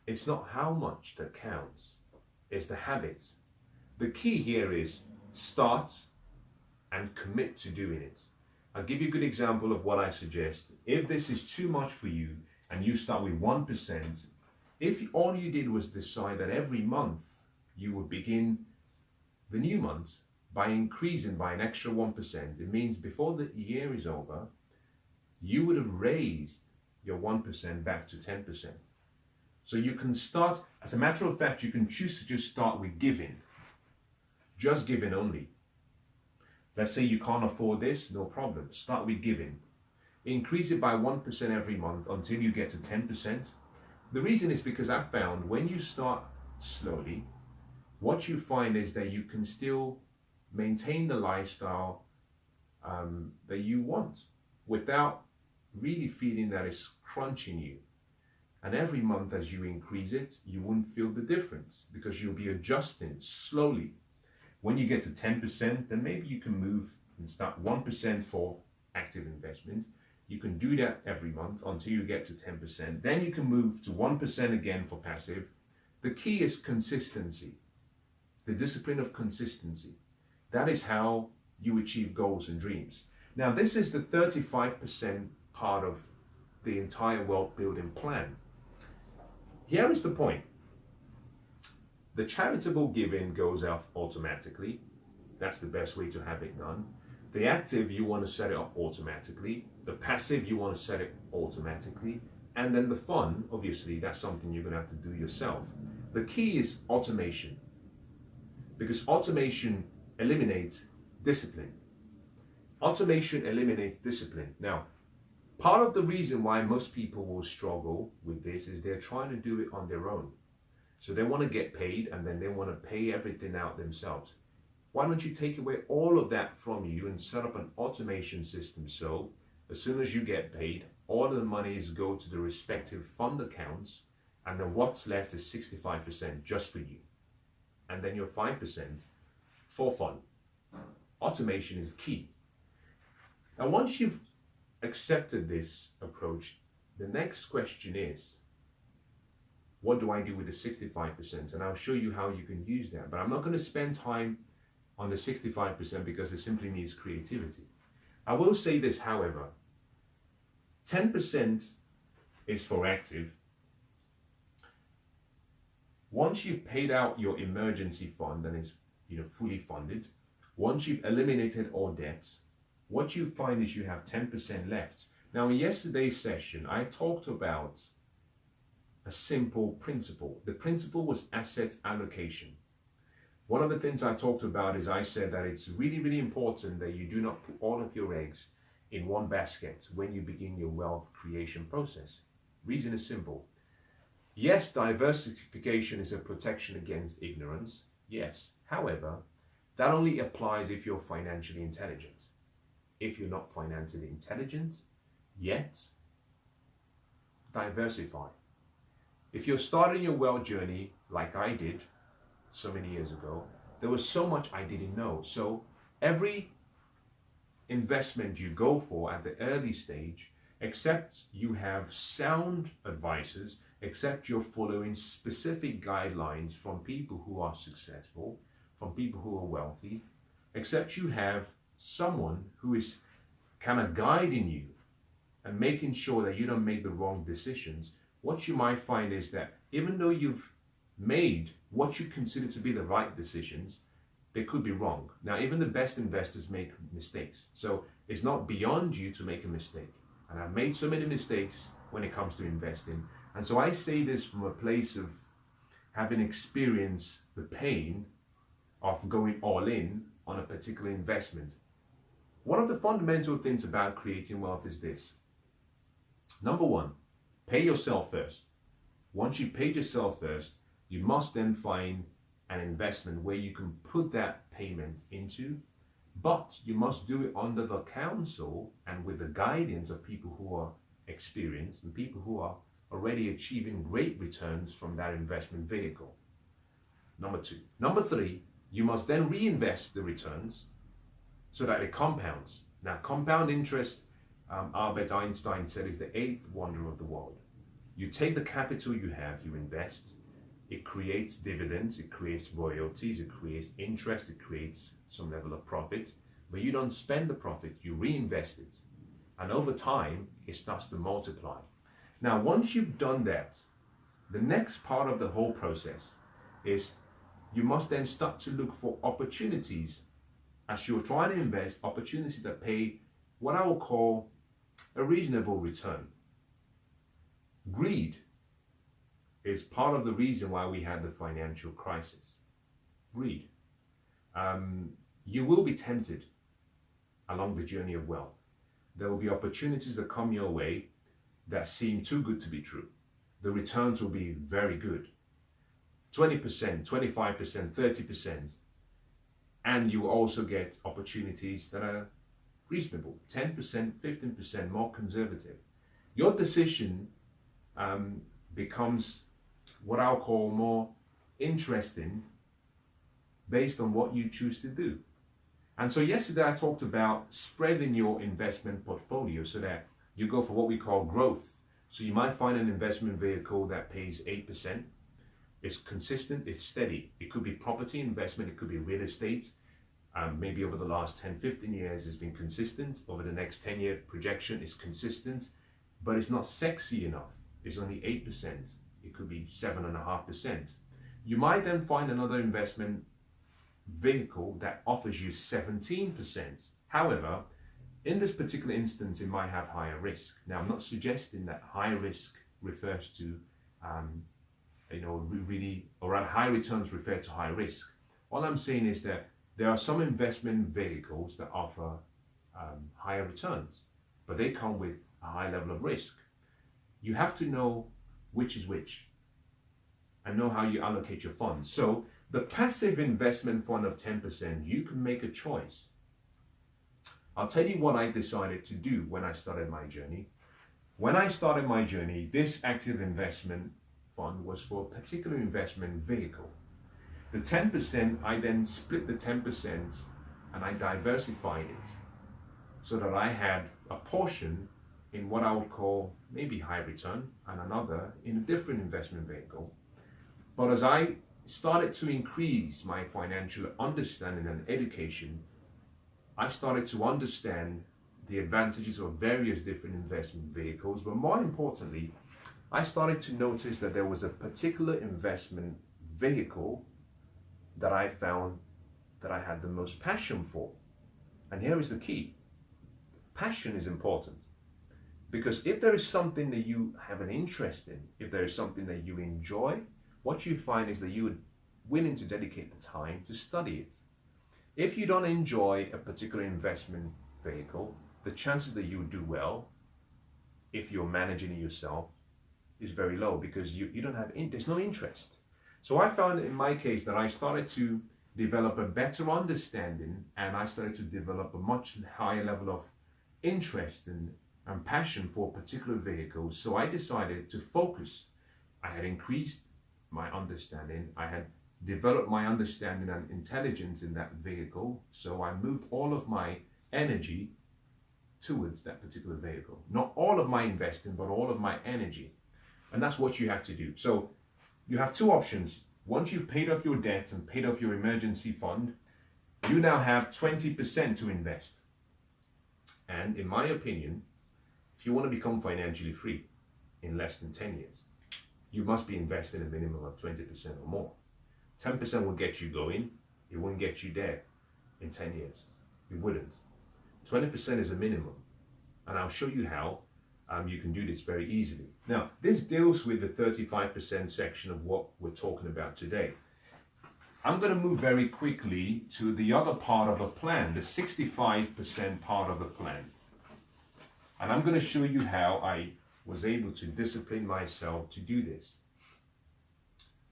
It's not how much that counts, it's the habit. The key here is start and commit to doing it. I'll give you a good example of what I suggest. If this is too much for you and you start with 1%, if all you did was decide that every month you would begin the new month by increasing by an extra 1%, it means before the year is over, you would have raised your 1% back to 10%. So you can start, as a matter of fact, you can choose to just start with giving, just giving only. Let's say you can't afford this, no problem. Start with giving. Increase it by 1% every month until you get to 10%. The reason is because I found when you start slowly, what you find is that you can still maintain the lifestyle that you want without really feeling that it's crunching you. And every month as you increase it, you won't feel the difference because you'll be adjusting slowly. When you get to 10%, then maybe you can move and start 1% for active investment. You can do that every month until you get to 10%. Then you can move to 1% again for passive. The key is consistency, the discipline of consistency. That is how you achieve goals and dreams. Now, this is the 35% part of the entire wealth building plan. Here is the point. The charitable giving goes out automatically. That's the best way to have it done. The active, you want to set it up automatically. The passive, you want to set it automatically. And then the fun, obviously, that's something you're going to have to do yourself. The key is automation, because automation eliminates discipline. Automation eliminates discipline. Now, part of the reason why most people will struggle with this is they're trying to do it on their own. So they want to get paid and then they want to pay everything out themselves. Why don't you take away all of that from you and set up an automation system so as soon as you get paid, all of the monies go to the respective fund accounts, and then what's left is 65% just for you. And then your 5% for fun. Automation is key. Now, once you've accepted this approach, the next question is, what do I do with the 65%? And I'll show you how you can use that. But I'm not going to spend time on the 65% because it simply needs creativity. I will say this, however, 10% is for active. Once you've paid out your emergency fund and it's fully funded, once you've eliminated all debts, what you find is you have 10% left. Now, in yesterday's session, I talked about a simple principle. The principle was asset allocation. One of the things I talked about is I said that it's really, really important that you do not put all of your eggs in one basket when you begin your wealth creation process. Reason is simple. Yes, diversification is a protection against ignorance. Yes. However, that only applies if you're financially intelligent. If you're not financially intelligent yet, diversify. If you're starting your wealth journey like I did so many years ago, there was so much I didn't know. So every investment you go for at the early stage, except you have sound advisors, except you're following specific guidelines from people who are successful, from people who are wealthy, except you have someone who is kind of guiding you and making sure that you don't make the wrong decisions, what you might find is that even though you've made what you consider to be the right decisions, they could be wrong. Now, even the best investors make mistakes. So it's not beyond you to make a mistake. And I've made so many mistakes when it comes to investing. And so I say this from a place of having experienced the pain of going all in on a particular investment. One of the fundamental things about creating wealth is this. Number one, pay yourself first. Once you paid yourself first, you must then find an investment where you can put that payment into, but you must do it under the counsel and with the guidance of people who are experienced and people who are already achieving great returns from that investment vehicle. Number two. Number three, you must then reinvest the returns so that it compounds. Now, compound interest, Albert Einstein said, is the eighth wonder of the world. You take the capital you have, you invest, it creates dividends, it creates royalties, it creates interest, it creates some level of profit, but you don't spend the profit, you reinvest it. And over time, it starts to multiply. Now, once you've done that, the next part of the whole process is you must then start to look for opportunities as you're trying to invest, opportunities that pay what I will call a reasonable return. Greed is part of the reason why we had the financial crisis. Greed. You will be tempted along the journey of wealth. There will be opportunities that come your way that seem too good to be true. The returns will be very good. 20%, 25%, 30%. And you will also get opportunities that are reasonable, 10%, 15% more conservative. Your decision becomes what I'll call more interesting based on what you choose to do. And so yesterday I talked about spreading your investment portfolio so that you go for what we call growth. So you might find an investment vehicle that pays 8%. It's consistent, it's steady. It could be property investment, it could be real estate. Maybe over the last 10, 15 years it's been consistent. Over the next 10-year projection it's consistent, but it's not sexy enough. It's only 8%. It could be 7.5%. You might then find another investment vehicle that offers you 17%. However, in this particular instance, it might have higher risk. Now, I'm not suggesting that high risk refers to, really, or rather high returns refer to high risk. All I'm saying is that there are some investment vehicles that offer higher returns, but they come with a high level of risk. You have to know which is which and know how you allocate your funds. So the passive investment fund of 10%, you can make a choice. I'll tell you what I decided to do when I started my journey. When I started my journey, this active investment fund was for a particular investment vehicle. The 10%, I then split the 10% and I diversified it so that I had a portion in what I would call maybe high return and another in a different investment vehicle. But as I started to increase my financial understanding and education, I started to understand the advantages of various different investment vehicles, but more importantly, I started to notice that there was a particular investment vehicle that I found that I had the most passion for. And here is the key. Passion is important. Because if there is something that you have an interest in, if there is something that you enjoy, what you find is that you are willing to dedicate the time to study it. If you don't enjoy a particular investment vehicle, the chances that you would do well, if you're managing it yourself, is very low because you don't have, there's no interest. So I found in my case that I started to develop a better understanding, and I started to develop a much higher level of interest and passion for particular vehicles. So I decided to focus. I had increased my understanding. I had developed my understanding and intelligence in that vehicle. So I moved all of my energy towards that particular vehicle. Not all of my investing, but all of my energy. And that's what you have to do. So you have two options. Once you've paid off your debt and paid off your emergency fund, you now have 20% to invest. And in my opinion, if you want to become financially free in less than 10 years, you must be investing a minimum of 20% or more. 10% will get you going. It won't get you there in 10 years. It wouldn't. 20% is a minimum. And I'll show you how you can do this very easily. Now, this deals with the 35% section of what we're talking about today. I'm going to move very quickly to the other part of the plan, the 65% part of the plan. And I'm going to show you how I was able to discipline myself to do this.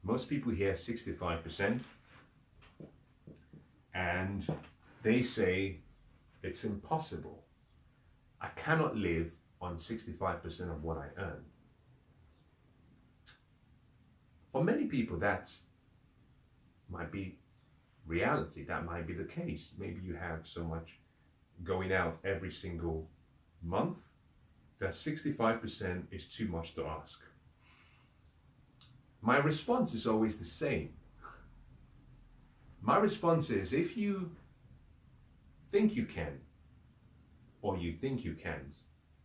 Most people hear 65% and they say it's impossible. I cannot live on 65% of what I earn. For many people, that might be reality. That might be the case. Maybe you have so much going out every single month that 65% is too much to ask. My response is always the same. My response is, if you think you can, or you think you can't,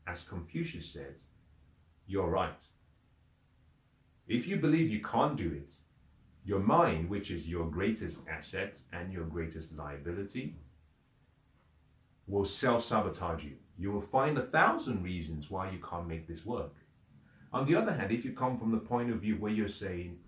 as Confucius said, you're right. If you believe you can't do it, your mind, which is your greatest asset and your greatest liability, will self-sabotage you. You will find 1,000 reasons why you can't make this work. On the other hand, if you come from the point of view where you're saying,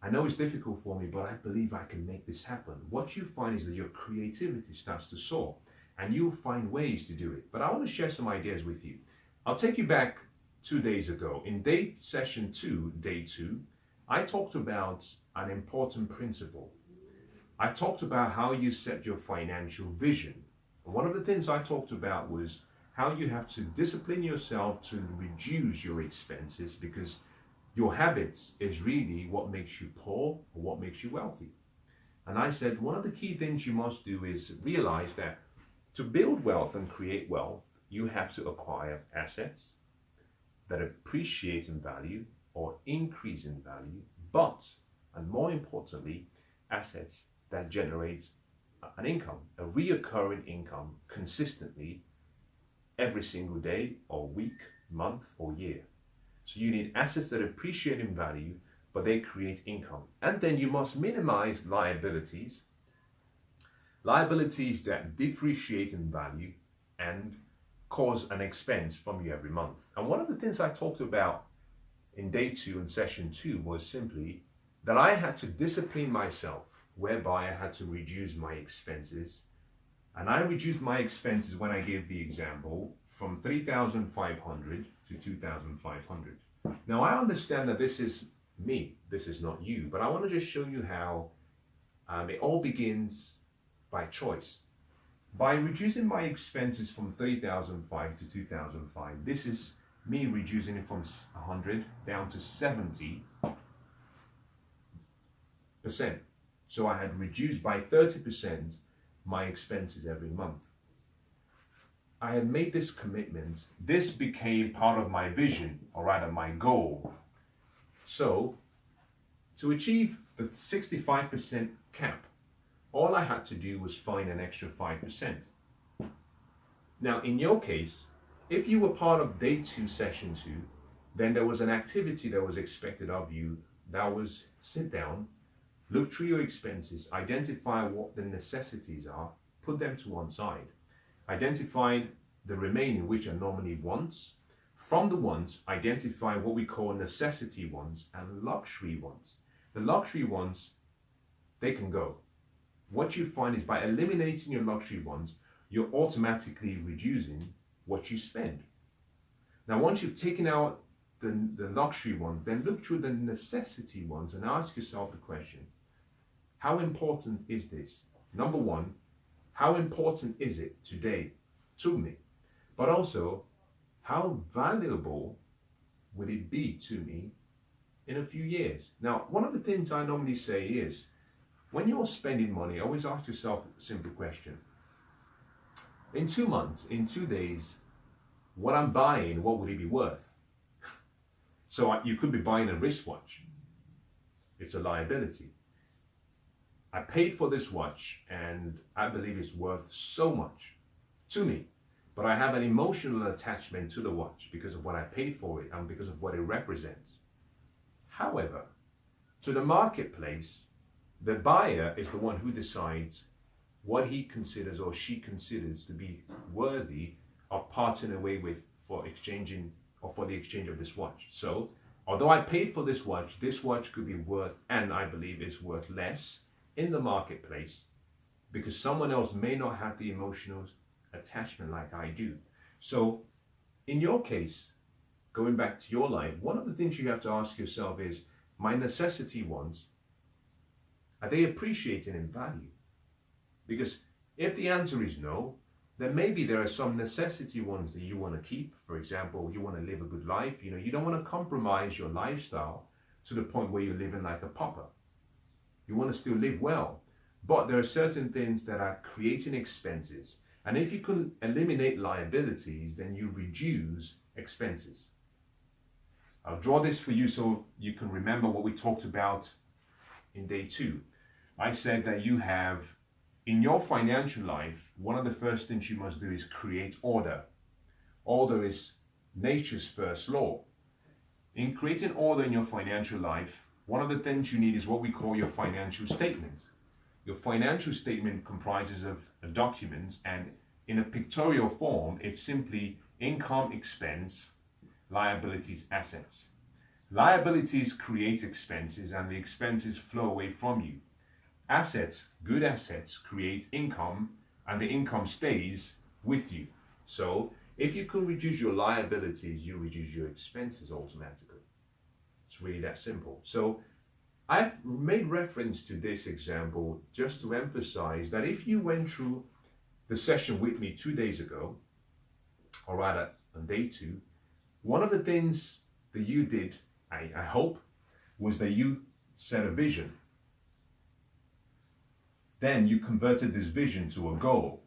I know it's difficult for me, but I believe I can make this happen, what you find is that your creativity starts to soar and you'll find ways to do it. But I want to share some ideas with you. I'll take you back 2 days ago. In session 2, day 2, I talked about an important principle. I talked about how you set your financial vision. And one of the things I talked about was how you have to discipline yourself to reduce your expenses, because your habits is really what makes you poor or what makes you wealthy. And I said one of the key things you must do is realize that to build wealth and create wealth, you have to acquire assets that appreciate in value or increase in value, but, and more importantly, assets that generate an income, a reoccurring income consistently every single day or week, month or year. So you need assets that appreciate in value, but they create income. And then you must minimize liabilities that depreciate in value and cause an expense from you every month. And one of the things I talked about in day 2 and session 2 was simply that I had to discipline myself, whereby I had to reduce my expenses. And I reduced my expenses when I gave the example from 3,500 to 2,500. Now I understand that this is me, this is not you, but I want to just show you how it all begins by choice. By reducing my expenses from 3,005 to 2,005, this is me reducing it from 100 down to 70%. So I had reduced by 30% my expenses every month. I had made this commitment. This became part of my vision, or rather my goal. So to achieve the 65% cap, all I had to do was find an extra 5%. Now, in your case, if you were part of day 2, session 2, then there was an activity that was expected of you. That was sit down, look through your expenses, identify what the necessities are, put them to one side. Identify the remaining, which are normally wants. From the wants, identify what we call necessity wants and luxury wants. The luxury wants, they can go. What you find is by eliminating your luxury wants, you're automatically reducing what you spend. Now, once you've taken out the luxury ones, then look through the necessity ones and ask yourself the question, how important is this? Number one, how important is it today to me? But also, how valuable would it be to me in a few years? Now, one of the things I normally say is, when you're spending money, always ask yourself a simple question. In 2 months, in 2 days, what I'm buying, what would it be worth? So you could be buying a wristwatch. It's a liability. I paid for this watch and I believe it's worth so much to me, but I have an emotional attachment to the watch because of what I paid for it and because of what it represents. However, to the marketplace, the buyer is the one who decides what he considers or she considers to be worthy of parting away with for exchanging or for the exchange of this watch. So, although I paid for this watch could be worth, and I believe is worth less in the marketplace because someone else may not have the emotional attachment like I do. So, in your case, going back to your life, one of the things you have to ask yourself is, my necessity ones, are they appreciating in value? Because if the answer is no, then maybe there are some necessity ones that you want to keep. For example, you want to live a good life. You don't want to compromise your lifestyle to the point where you're living like a pauper. You want to still live well. But there are certain things that are creating expenses. And if you can eliminate liabilities, then you reduce expenses. I'll draw this for you so you can remember what we talked about in day 2. I said that you have, in your financial life, one of the first things you must do is create order. Order is nature's first law. In creating order in your financial life, one of the things you need is what we call your financial statement. Your financial statement comprises of a document, and in a pictorial form, it's simply income, expense, liabilities, assets. Liabilities create expenses and the expenses flow away from you. Assets, good assets, create income and the income stays with you. So if you can reduce your liabilities, you reduce your expenses automatically. It's really that simple. So I've made reference to this example just to emphasize that if you went through the session with me 2 days ago, or rather on day 2, one of the things that you did, I hope, was that you set a vision. Then you converted this vision to a goal.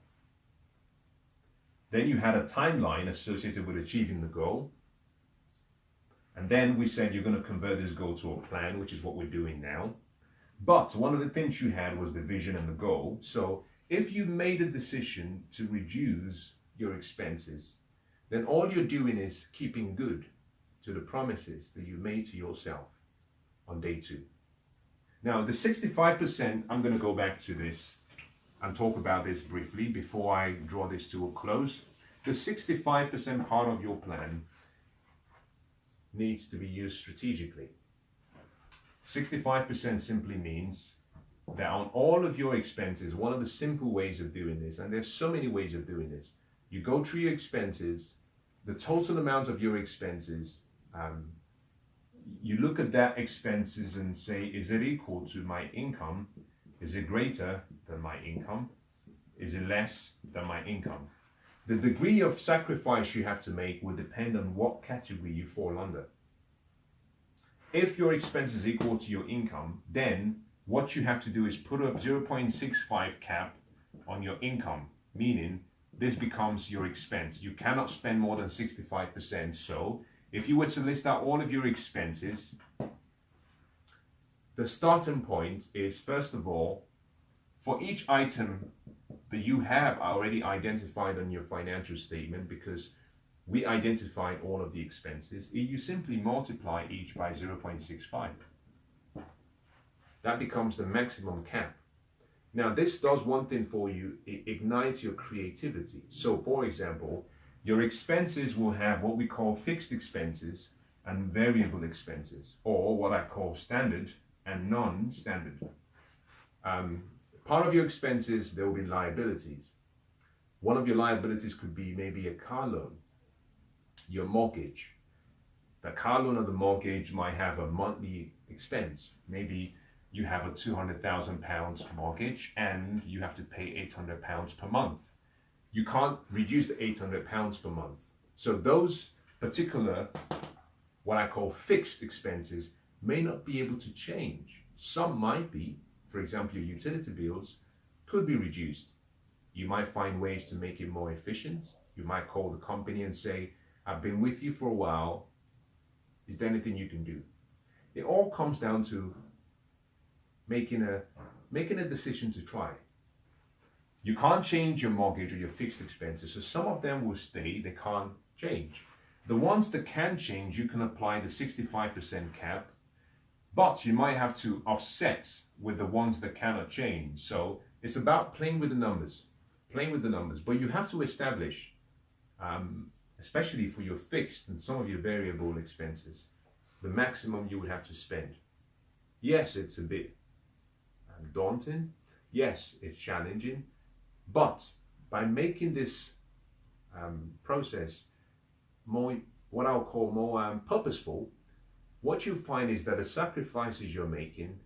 Then you had a timeline associated with achieving the goal. And then we said you're going to convert this goal to a plan, which is what we're doing now. But one of the things you had was the vision and the goal. So if you made a decision to reduce your expenses, then all you're doing is keeping good to the promises that you made to yourself on day 2. Now, the 65%, I'm going to go back to this and talk about this briefly before I draw this to a close. The 65% part of your plan needs to be used strategically. 65% simply means that on all of your expenses, one of the simple ways of doing this, and there's so many ways of doing this, you go through your expenses, the total amount of your expenses, you look at that expenses and say, is it equal to my income? Is it greater than my income? Is it less than my income? The degree of sacrifice you have to make will depend on what category you fall under. If your expense is equal to your income, then what you have to do is put a 0.65 cap on your income, meaning this becomes your expense. You cannot spend more than 65%. So if you were to list out all of your expenses, the starting point is, first of all, for each item that you have already identified on your financial statement, because we identified all of the expenses, you simply multiply each by 0.65. That becomes the maximum cap. Now, this does one thing for you. It ignites your creativity. So, for example, your expenses will have what we call fixed expenses and variable expenses, or what I call standard and non-standard. Part of your expenses, there will be liabilities. One of your liabilities could be maybe a car loan, your mortgage, The car loan or the mortgage might have a monthly expense. Maybe you have a £200,000 mortgage and you have to pay £800 per month. You can't reduce the £800 per month. So those particular, what I call fixed expenses, may not be able to change. Some might be, for example, your utility bills could be reduced. You might find ways to make it more efficient. You might call the company and say, I've been with you for a while. Is there anything you can do? It all comes down to making a decision to try. You can't change your mortgage or your fixed expenses, so some of them will stay, they can't change. The ones that can change, you can apply the 65% cap, but you might have to offset with the ones that cannot change. So it's about playing with the numbers, but you have to establish, especially for your fixed and some of your variable expenses, the maximum you would have to spend. Yes, it's a bit daunting. Yes, it's challenging. But by making this process more, what I'll call more purposeful, what you find is that the sacrifices you're making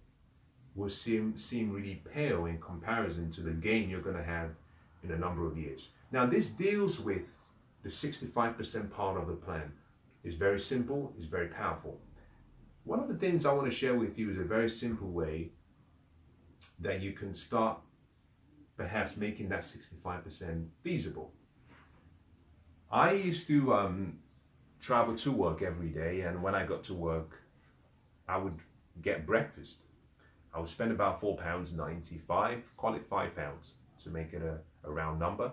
will seem really pale in comparison to the gain you're going to have in a number of years. Now, this deals with the 65% part of the plan. It's very simple, it's very powerful. One of the things I want to share with you is a very simple way that you can start perhaps making that 65% feasible. I used to travel to work every day, and when I got to work, I would get breakfast. I would spend about £4.95, call it £5 to make it a round number.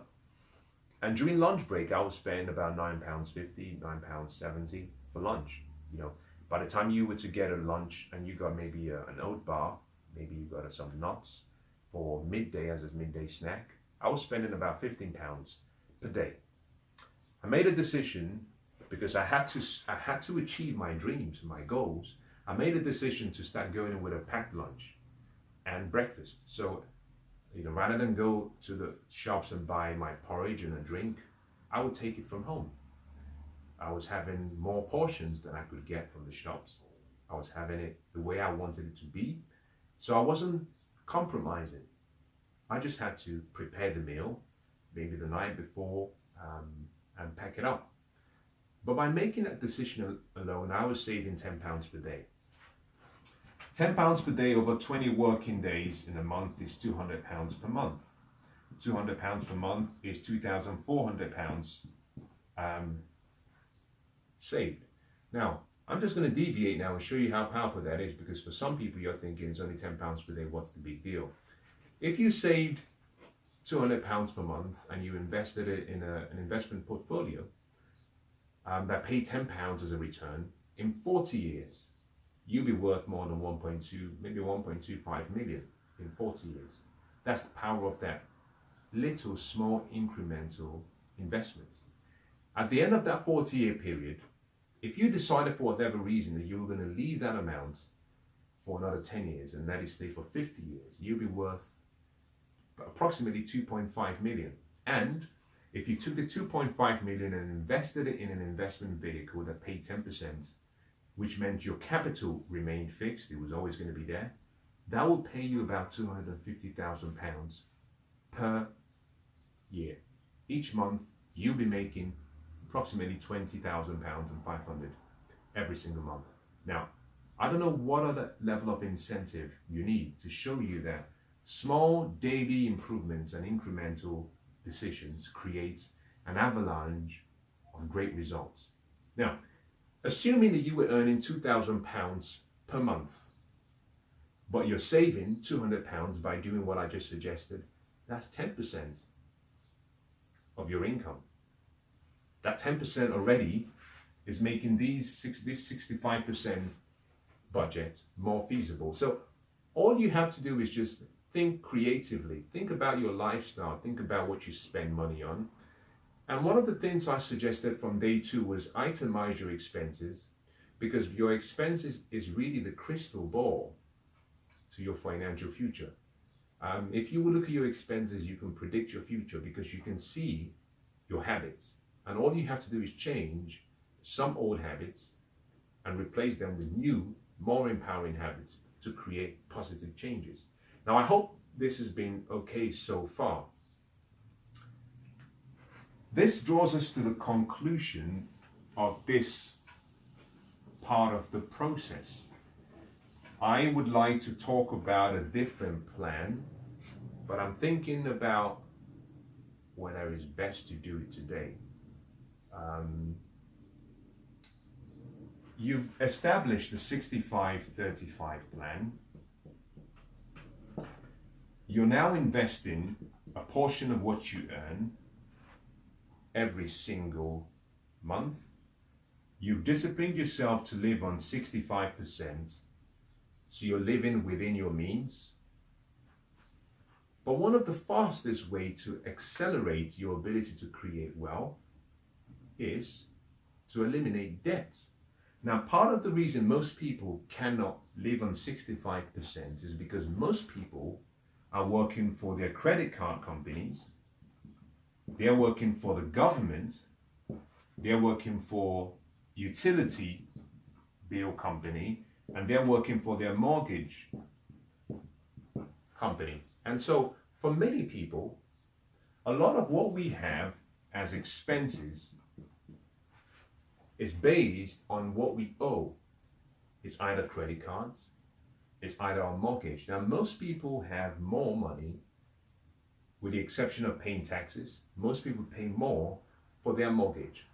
And during lunch break, I would spend about £9.50, £9.70 for lunch. You know, by the time you were to get a lunch and you got maybe an oat bar, maybe you got some nuts for midday as a midday snack, I was spending about £15 per day. I made a decision because I had to achieve my dreams, my goals. I made a decision to start going with a packed lunch and breakfast. So, you know, rather than go to the shops and buy my porridge and a drink, I would take it from home. I was having more portions than I could get from the shops. I was having it the way I wanted it to be. So I wasn't compromising. I just had to prepare the meal, maybe the night before, and pack it up. But by making that decision alone, I was saving £10 per day. £10 per day over 20 working days in a month is £200 per month. £200 per month is £2,400 saved. Now, I'm just going to deviate now and show you how powerful that is, because for some people you're thinking it's only £10 per day, what's the big deal? If you saved £200 per month and you invested it in an investment portfolio that paid £10 as a return, in 40 years, you'll be worth more than 1.2, maybe 1.25 million in 40 years. That's the power of that little small incremental investments. At the end of that 40-year period, if you decided for whatever reason that you were going to leave that amount for another 10 years and let it stay for 50 years, you'll be worth approximately 2.5 million. And if you took the 2.5 million and invested it in an investment vehicle that paid 10%, which meant your capital remained fixed, it was always going to be there, that will pay you about £250,000 per year. Each month, you'll be making approximately £20,500 every single month. Now, I don't know what other level of incentive you need to show you that small daily improvements and incremental decisions create an avalanche of great results. Now, assuming that you were earning £2,000 per month, but you're saving £200 by doing what I just suggested, that's 10% of your income. That 10% already is making this 65% budget more feasible. So all you have to do is just think creatively, think about your lifestyle, think about what you spend money on. And one of the things I suggested from day 2 was itemize your expenses, because your expenses is really the crystal ball to your financial future. If you will look at your expenses, you can predict your future because you can see your habits. And all you have to do is change some old habits and replace them with new, more empowering habits to create positive changes. Now, I hope this has been okay so far. This draws us to the conclusion of this part of the process. I would like to talk about a different plan, but I'm thinking about whether it's best to do it today. You've established the 65-35 plan. You're now investing a portion of what you earn every single month. You've disciplined yourself to live on 65%, so you're living within your means. But one of the fastest ways to accelerate your ability to create wealth is to eliminate debt. Now, part of the reason most people cannot live on 65% is because most people are working for their credit card companies, they're working for the government, they're working for utility bill company, and they're working for their mortgage company. And so for many people, a lot of what we have as expenses is based on what we owe. It's either credit cards, it's either our mortgage. Now, most people have more money, with the exception of paying taxes. Most people pay more for their mortgage.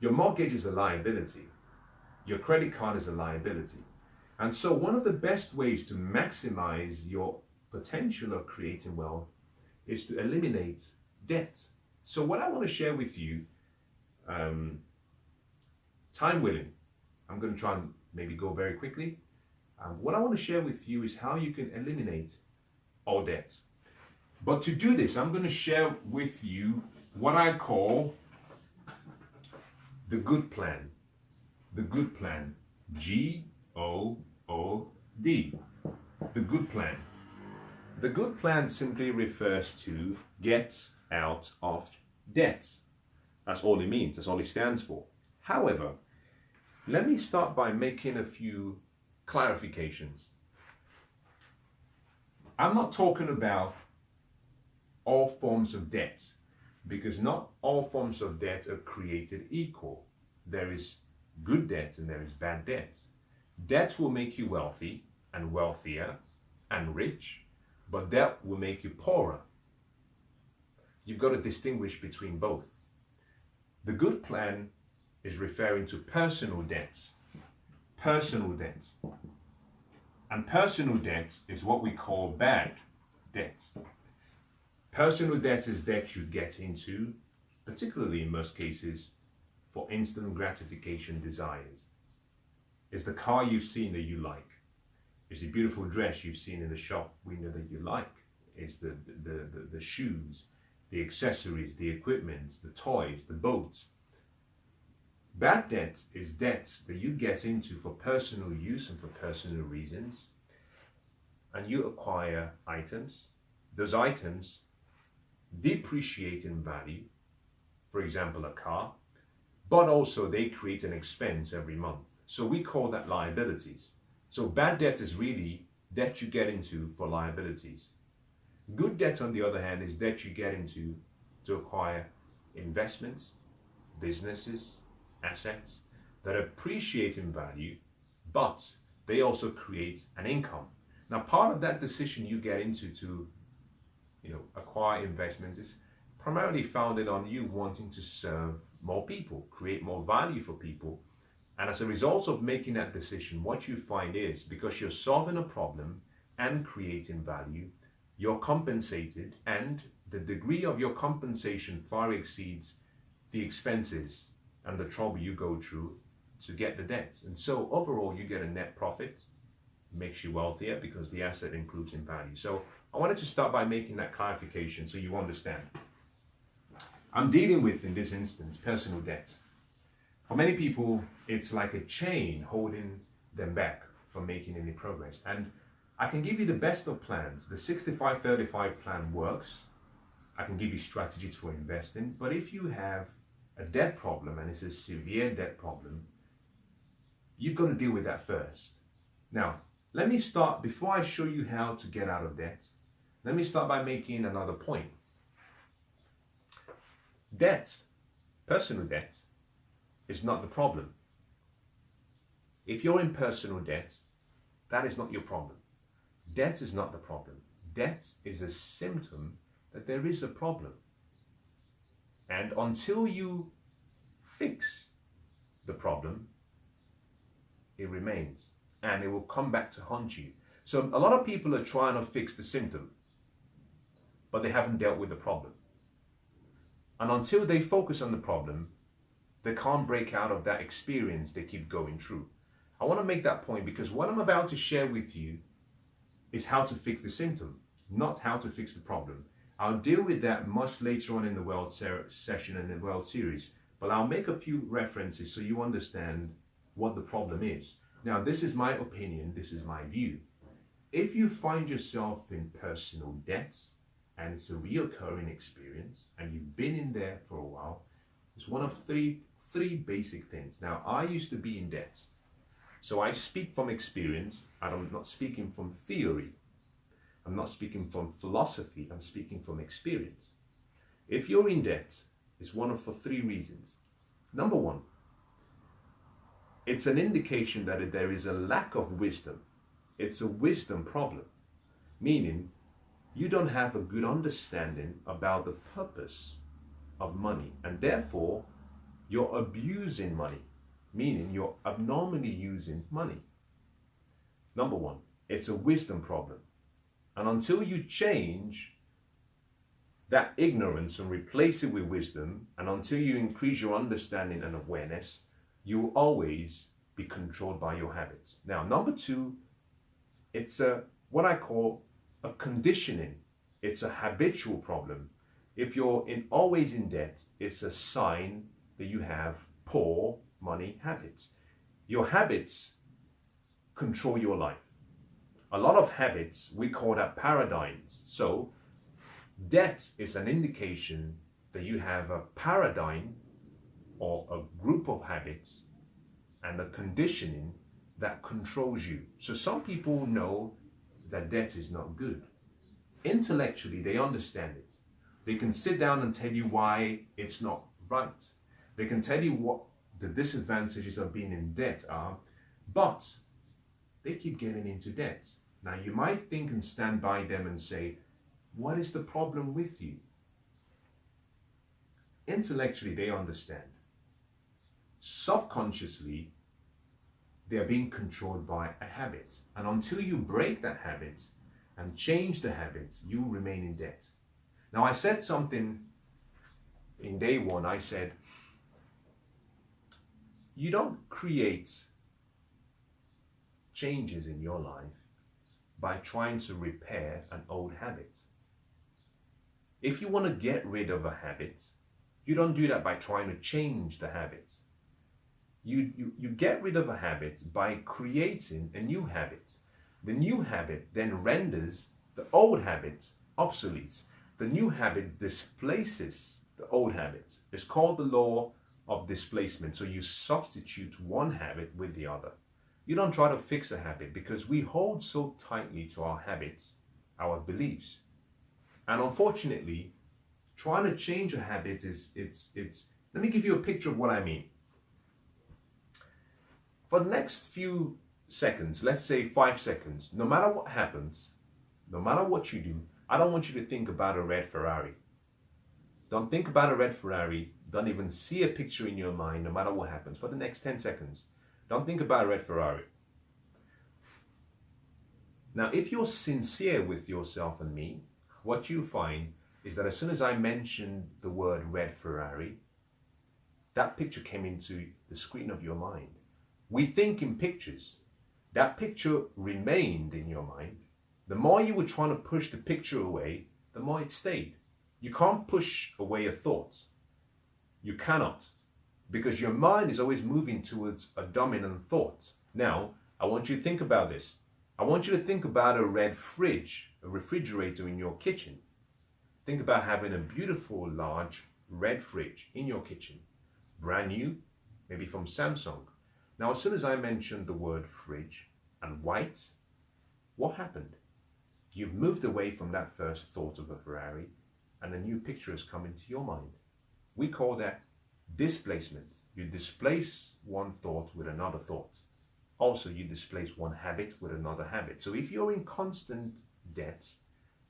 Your mortgage is a liability. Your credit card is a liability. And so one of the best ways to maximize your potential of creating wealth is to eliminate debt. So what I want to share with you, time willing, I'm going to try and maybe go very quickly. What I want to share with you is how you can eliminate all debt. But to do this, I'm going to share with you what I call the good plan. The good plan. G-O-O-D. The good plan. The good plan simply refers to get out of debt. That's all it means. That's all it stands for. However, let me start by making a few clarifications. I'm not talking about all forms of debt, because not all forms of debt are created equal. There is good debt and there is bad debt. Debt will make you wealthy and wealthier and rich, but debt will make you poorer. You've got to distinguish between both. The good plan is referring to personal debts. Personal debts. And personal debt is what we call bad debt. Personal debt is debt you get into, particularly in most cases, for instant gratification desires. It's the car you've seen that you like. It's the beautiful dress you've seen in the shop window that you like. It's the shoes, the accessories, the equipment, the toys, the boats. Bad debt is debts that you get into for personal use and for personal reasons, and you acquire items. Those items depreciate in value, for example, a car, but also they create an expense every month. So we call that liabilities. So bad debt is really debt you get into for liabilities. Good debt, on the other hand, is debt you get into to acquire investments, businesses, assets that appreciate in value, but they also create an income. Now, part of that decision you get into to acquire investments is primarily founded on you wanting to serve more people, create more value for people. And as a result of making that decision, what you find is, because you're solving a problem and creating value, you're compensated, and the degree of your compensation far exceeds the expenses and the trouble you go through to get the debt. And so overall, you get a net profit, makes you wealthier because the asset improves in value. So I wanted to start by making that clarification so you understand. I'm dealing with, in this instance, personal debt. For many people, it's like a chain holding them back from making any progress. And I can give you the best of plans. The 65-35 plan works. I can give you strategies for investing. But if you have a debt problem, and it's a severe debt problem, you've got to deal with that first. Now, let me start, before I show you how to get out of debt, let me start by making another point. Debt, personal debt, is not the problem. If you're in personal debt, that is not your problem. Debt is not the problem. Debt is a symptom that there is a problem. And until you fix the problem, it remains and it will come back to haunt you. So a lot of people are trying to fix the symptom, but they haven't dealt with the problem. And until they focus on the problem, they can't break out of that experience they keep going through. I want to make that point because what I'm about to share with you is how to fix the symptom, not how to fix the problem. I'll deal with that much later on in the World session and the World Series, but I'll make a few references so you understand what the problem is. Now, this is my opinion, this is my view. If you find yourself in personal debt, and it's a reoccurring experience, and you've been in there for a while, it's one of three basic things. Now, I used to be in debt, so I speak from experience, and I'm not speaking from theory. I'm not speaking from philosophy, I'm speaking from experience. If you're in debt, it's one of for three reasons. Number one, it's an indication that there is a lack of wisdom. It's a wisdom problem, meaning you don't have a good understanding about the purpose of money, and therefore you're abusing money, meaning you're abnormally using money. Number one, it's a wisdom problem. And until you change that ignorance and replace it with wisdom, and until you increase your understanding and awareness, you will always be controlled by your habits. Now, number two, it's what I call a conditioning. It's a habitual problem. If you're always in debt, it's a sign that you have poor money habits. Your habits control your life. A lot of habits, we call that paradigms. So debt is an indication that you have a paradigm or a group of habits and a conditioning that controls you. So some people know that debt is not good. Intellectually, they understand it. They can sit down and tell you why it's not right. They can tell you what the disadvantages of being in debt are, but they keep getting into debt. Now, you might think and stand by them and say, what is the problem with you? Intellectually, they understand. Subconsciously, they're being controlled by a habit. And until you break that habit and change the habit, you remain in debt. Now, I said something in day one. I said, you don't create changes in your life by trying to repair an old habit. If you want to get rid of a habit, you don't do that by trying to change the habit. You get rid of a habit by creating a new habit. The new habit then renders the old habit obsolete. The new habit displaces the old habit. It's called the law of displacement. So you substitute one habit with the other. You don't try to fix a habit because we hold so tightly to our habits, our beliefs. And unfortunately, trying to change a habit let me give you a picture of what I mean. For the next few seconds, let's say 5 seconds, no matter what happens, no matter what you do, I don't want you to think about a red Ferrari. Don't think about a red Ferrari. Don't even see a picture in your mind, no matter what happens. For the next 10 seconds, don't think about a red Ferrari. Now, if you're sincere with yourself and me, what you find is that as soon as I mentioned the word red Ferrari, that picture came into the screen of your mind. We think in pictures. That picture remained in your mind. The more you were trying to push the picture away, the more it stayed. You can't push away a thought. You cannot, because your mind is always moving towards a dominant thought. Now, I want you to think about this. I want you to think about a red fridge, a refrigerator in your kitchen. Think about having a beautiful, large red fridge in your kitchen. Brand new, maybe from Samsung. Now, as soon as I mentioned the word fridge and white, what happened? You've moved away from that first thought of a Ferrari and a new picture has come into your mind. We call that displacement. You displace one thought with another thought. Also, you displace one habit with another habit. So if you're in constant debt,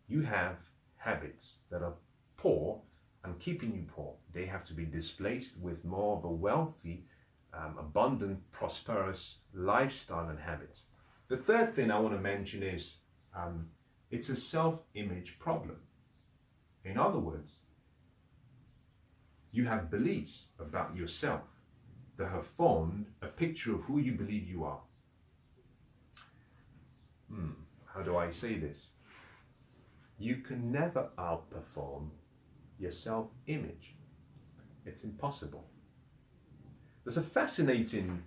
you have habits that are poor and keeping you poor. They have to be displaced with more of a wealthy, abundant, prosperous lifestyle and habits. The third thing I want to mention is it's a self-image problem. In other words, you have beliefs about yourself that have formed a picture of who you believe you are. How do I say this? You can never outperform your self-image. It's impossible. There's a fascinating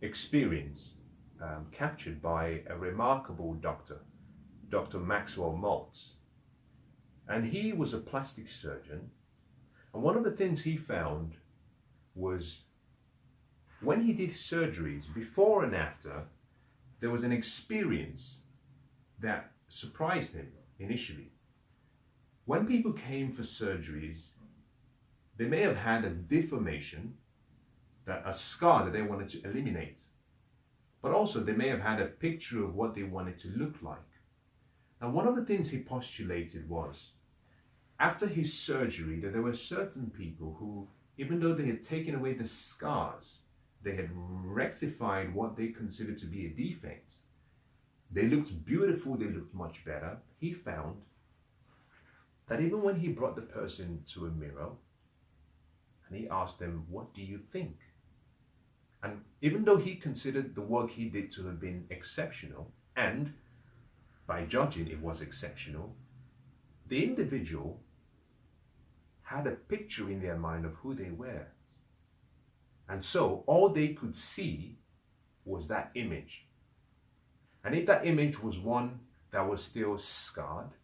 experience captured by a remarkable doctor, Dr. Maxwell Maltz. And he was a plastic surgeon. And one of the things he found was when he did surgeries, before and after, there was an experience that surprised him initially. When people came for surgeries, they may have had a deformation, a scar that they wanted to eliminate. But also they may have had a picture of what they wanted to look like. And one of the things he postulated was, after his surgery, that there were certain people who, even though they had taken away the scars, they had rectified what they considered to be a defect. They looked beautiful, they looked much better. He found that even when he brought the person to a mirror and he asked them, "What do you think?" And even though he considered the work he did to have been exceptional, and by judging it was exceptional, the individual had a picture in their mind of who they were. And so all they could see was that image. And if that image was one that was still scarred,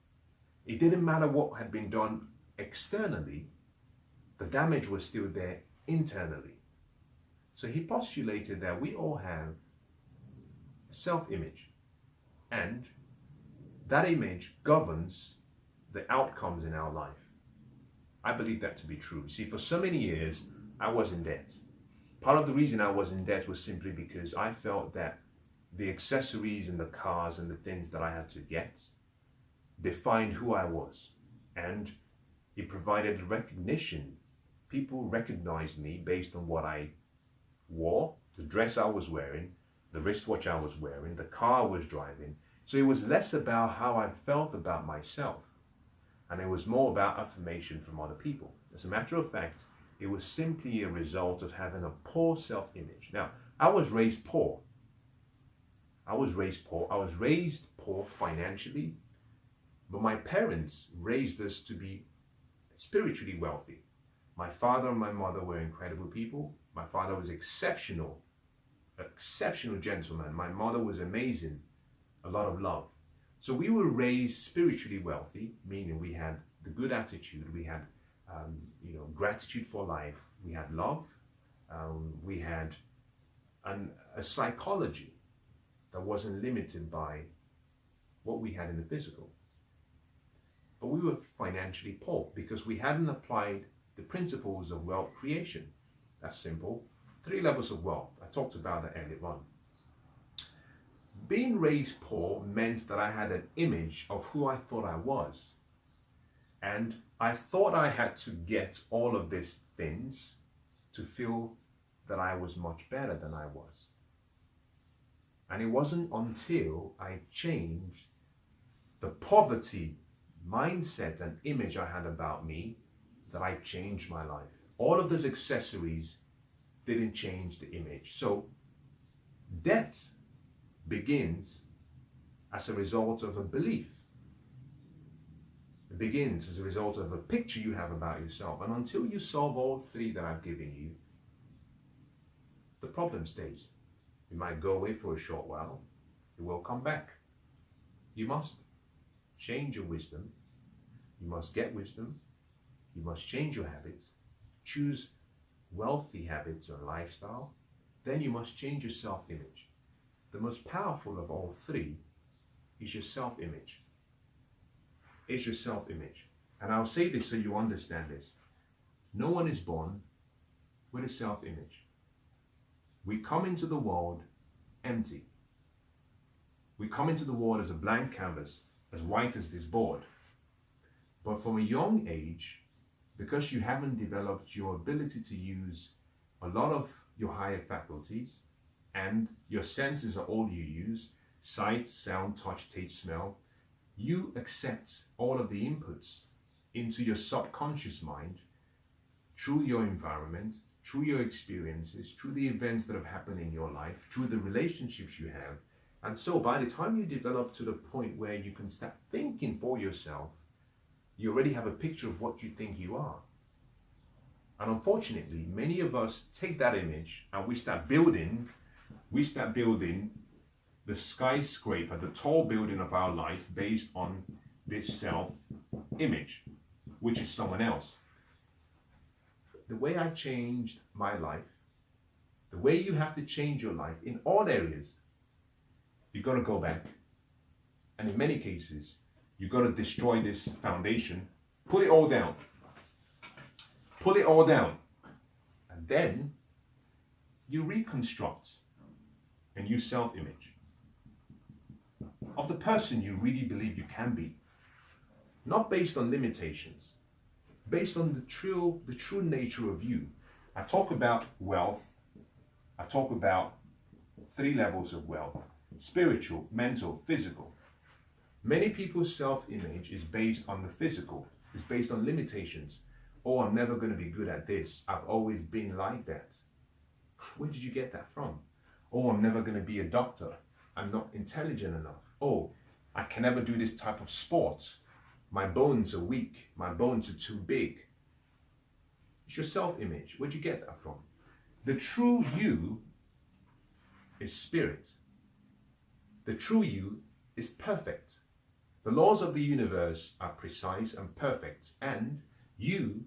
it didn't matter what had been done externally, the damage was still there internally. So he postulated that we all have a self-image, and that image governs the outcomes in our life. I believe that to be true. See, for so many years, I was in debt. Part of the reason I was in debt was simply because I felt that the accessories and the cars and the things that I had to get defined who I was. And it provided recognition. People recognized me based on what I wore, the dress I was wearing, the wristwatch I was wearing, the car I was driving. So it was less about how I felt about myself, and it was more about affirmation from other people. As a matter of fact, it was simply a result of having a poor self-image. Now, I was raised poor. I was raised poor financially, but my parents raised us to be spiritually wealthy. My father and my mother were incredible people. My father was exceptional gentleman. My mother was amazing, a lot of love. So we were raised spiritually wealthy, meaning we had the good attitude, we had gratitude for life, we had love, we had a psychology that wasn't limited by what we had in the physical. But we were financially poor because we hadn't applied the principles of wealth creation. That's simple. 3 levels of wealth. I talked about that earlier on. Being raised poor meant that I had an image of who I thought I was. And I thought I had to get all of these things to feel that I was much better than I was. And it wasn't until I changed the poverty mindset and image I had about me that I changed my life. All of those accessories didn't change the image. So debt begins as a result of a belief. It begins as a result of a picture you have about yourself. And until you solve all 3 that I've given you, the problem stays. It might go away for a short while. It will come back. You must change your wisdom. You must get wisdom. You must change your habits. Choose wealthy habits or lifestyle. then you must change your self-image. The most powerful of all three is your self-image. Is your self-image. And I'll say this so you understand this. No one is born with a self-image. We come into the world empty. We come into the world as a blank canvas, as white as this board. But from a young age, because you haven't developed your ability to use a lot of your higher faculties, and your senses are all you use, sight, sound, touch, taste, smell, you accept all of the inputs into your subconscious mind through your environment, through your experiences, through the events that have happened in your life, through the relationships you have. And so by the time you develop to the point where you can start thinking for yourself, you already have a picture of what you think you are. And unfortunately, many of us take that image and we start building the skyscraper, the tall building of our life based on this self-image, which is someone else. The way I changed my life, the way you have to change your life in all areas, you've got to go back. And in many cases, you've got to destroy this foundation, pull it all down. Pull it all down. And then you reconstruct a new self-image of the person you really believe you can be. Not based on limitations, based on the true nature of you. I talk about wealth. I talk about 3 levels of wealth: spiritual, mental, physical. Many people's self-image is based on the physical, is based on limitations. Oh, I'm never going to be good at this. I've always been like that. Where did you get that from? Oh, I'm never going to be a doctor. I'm not intelligent enough. Oh, I can never do this type of sport. My bones are weak. My bones are too big. It's your self-image. Where'd you get that from? The true you is spirit. The true you is perfect. The laws of the universe are precise and perfect, and you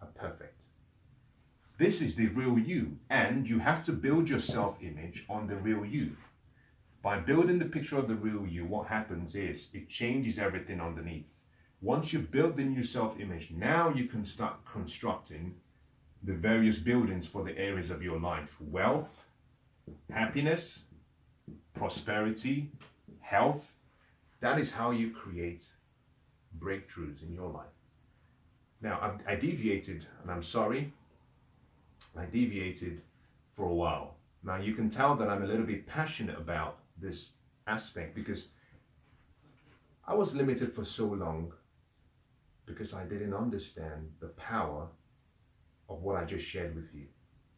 are perfect. This is the real you, and you have to build your self-image on the real you. By building the picture of the real you, what happens is it changes everything underneath. Once you build the new self-image, now you can start constructing the various buildings for the areas of your life: wealth, happiness, prosperity, health. That is how you create breakthroughs in your life. Now, I deviated, and I'm sorry, I deviated for a while. Now, you can tell that I'm a little bit passionate about this aspect because I was limited for so long because I didn't understand the power of what I just shared with you.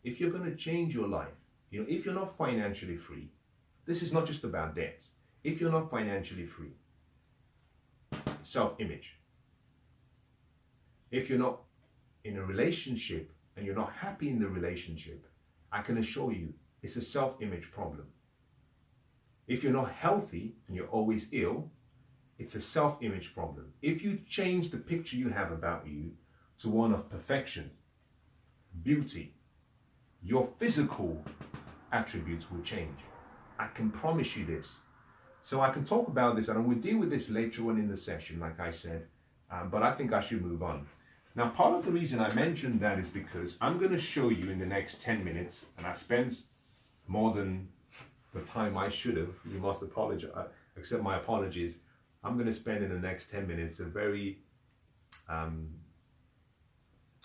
If you're going to change your life, if you're not financially free, this is not just about debt. If you're not financially free, self-image. If you're not in a relationship and you're not happy in the relationship, I can assure you it's a self-image problem. If you're not healthy and you're always ill, it's a self-image problem. If you change the picture you have about you to one of perfection, beauty, your physical attributes will change. I can promise you this. So I can talk about this, and I will deal with this later on in the session, like I said, but I think I should move on. Now, part of the reason I mentioned that is because I'm going to show you in the next 10 minutes, and I spent more than the time I should have. You must apologize, accept my apologies. I'm going to spend in the next 10 minutes a very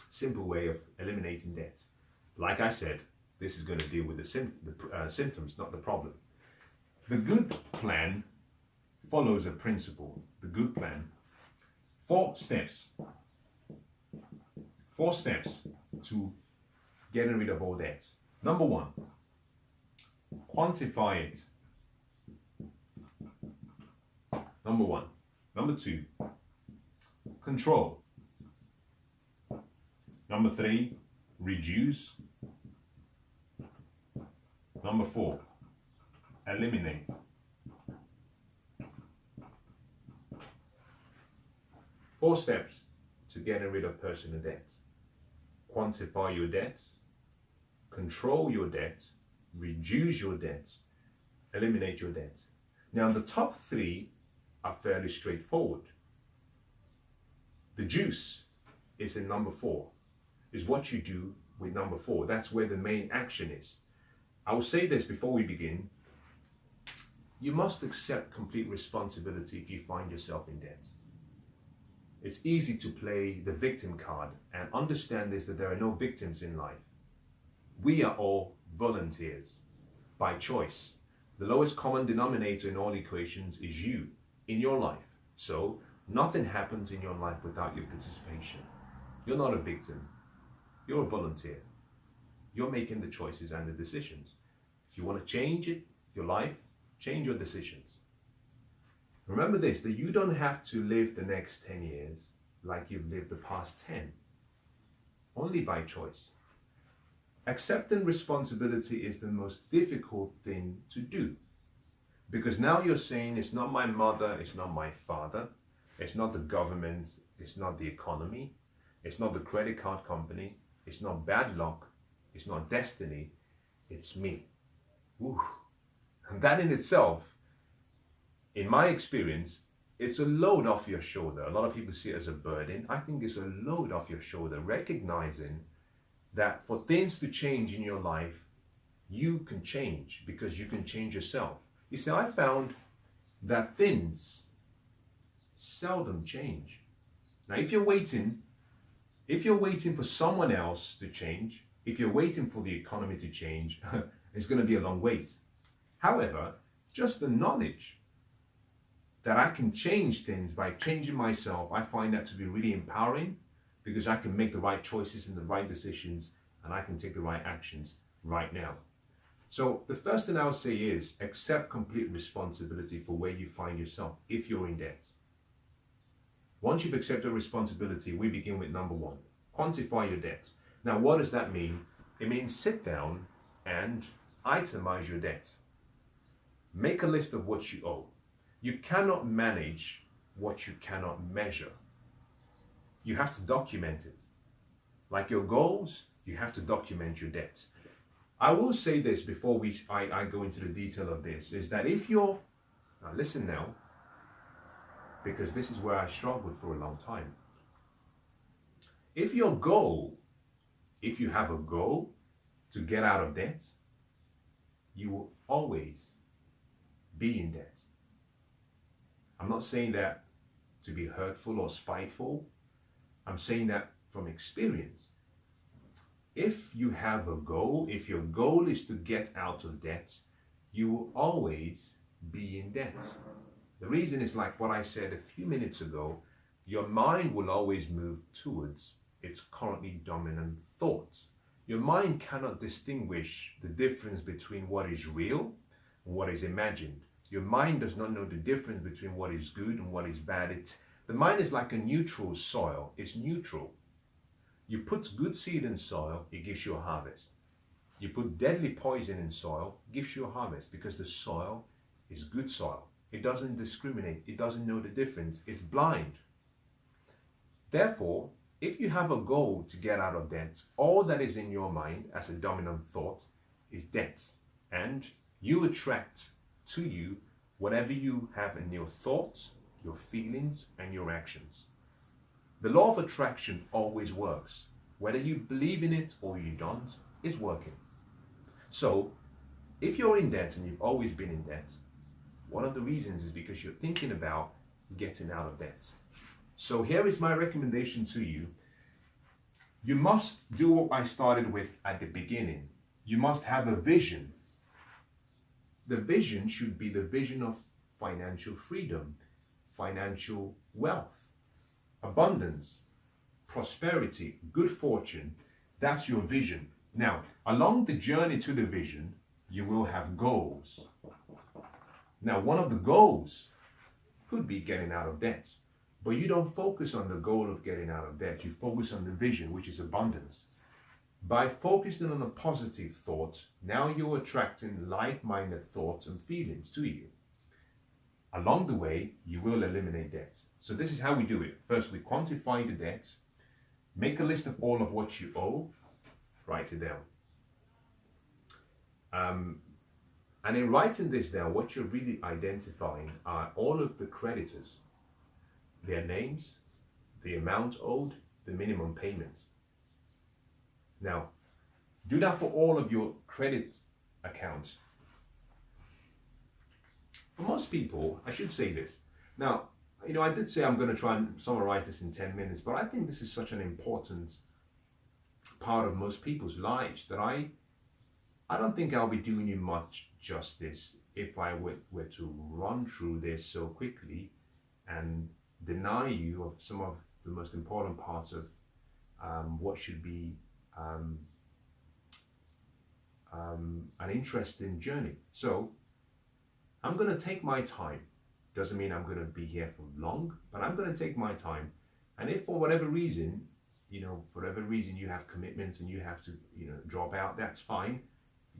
simple way of eliminating debt. Like I said, this is going to deal with the symptoms, not the problem. The good plan follows a principle. The good plan, 4 steps. 4 steps to getting rid of all debt. Number 1, quantify it. Number 1. Number 2, control. Number 3, reduce. Number 4, eliminate. Four steps to getting rid of personal debt. Quantify your debt, control your debt, reduce your debts, eliminate your debts. Now, the top three are fairly straightforward. The juice is in number 4, is what you do with number 4. That's where the main action is. I will say this before we begin. You must accept complete responsibility if you find yourself in debt. It's easy to play the victim card and understand this, that there are no victims in life. We are all volunteers by choice. The lowest common denominator in all equations is you in your life. So nothing happens in your life without your participation. You're not a victim. You're a volunteer. You're making the choices and the decisions. If you want to change it, your life, change your decisions. Remember this, that you don't have to live the next 10 years like you've lived the past 10. Only by choice. Accepting responsibility is the most difficult thing to do. Because now you're saying it's not my mother, it's not my father, it's not the government, it's not the economy, it's not the credit card company, it's not bad luck, it's not destiny, it's me. Ooh. And that in itself, in my experience, it's a load off your shoulder. A lot of people see it as a burden. I think it's a load off your shoulder, recognizing that for things to change in your life, you can change because you can change yourself. You see, I found that things seldom change. Now, if you're waiting for someone else to change, if you're waiting for the economy to change, it's going to be a long wait. However, just the knowledge that I can change things by changing myself, I find that to be really empowering, because I can make the right choices and the right decisions, and I can take the right actions right now. So the first thing I'll say is accept complete responsibility for where you find yourself if you're in debt. Once you've accepted responsibility, we begin with number 1. Quantify your debt. Now, what does that mean? It means sit down and itemize your debt. Make a list of what you owe. You cannot manage what you cannot measure. You have to document it. Like your goals, you have to document your debts. I will say this before I go into the detail of this, is that if you're, now listen now, because this is where I struggled for a long time. If your goal, if you have a goal to get out of debt, you will always be in debt. I'm not saying that to be hurtful or spiteful. I'm saying that from experience. If you have a goal, if your goal is to get out of debt, you will always be in debt. The reason is like what I said a few minutes ago, your mind will always move towards its currently dominant thoughts. Your mind cannot distinguish the difference between what is real and what is imagined. Your mind does not know the difference between what is good and what is bad. The mind is like a neutral soil. It's neutral. You put good seed in soil, it gives you a harvest. You put deadly poison in soil, it gives you a harvest, because the soil is good soil. It doesn't discriminate. It doesn't know the difference. It's blind. Therefore, if you have a goal to get out of debt, all that is in your mind as a dominant thought is debt. And you attract to you whatever you have in your thoughts, your feelings, and your actions. The law of attraction always works. Whether you believe in it or you don't, it's working. So, if you're in debt and you've always been in debt, one of the reasons is because you're thinking about getting out of debt. So here is my recommendation to you. You must do what I started with at the beginning. You must have a vision. The vision should be the vision of financial freedom, financial wealth, abundance, prosperity, good fortune. That's your vision. Now, along the journey to the vision, you will have goals. Now, one of the goals could be getting out of debt, but you don't focus on the goal of getting out of debt. You focus on the vision, which is abundance. By focusing on a positive thought, now you're attracting like-minded thoughts and feelings to you. Along the way, you will eliminate debt. So this is how we do it. First, we quantify the debt, make a list of all of what you owe, write it down. And in writing this down, what you're really identifying are all of the creditors, their names, the amount owed, the minimum payments. Now, do that for all of your credit accounts. For most people, I should say this. Now, I did say I'm going to try and summarize this in 10 minutes, but I think this is such an important part of most people's lives that I don't think I'll be doing you much justice if I were to run through this so quickly and deny you of some of the most important parts of what should be an interesting journey. So I'm going to take my time. Doesn't mean I'm going to be here for long, but I'm going to take my time. And if for whatever reason, you have commitments and you have to, drop out, that's fine.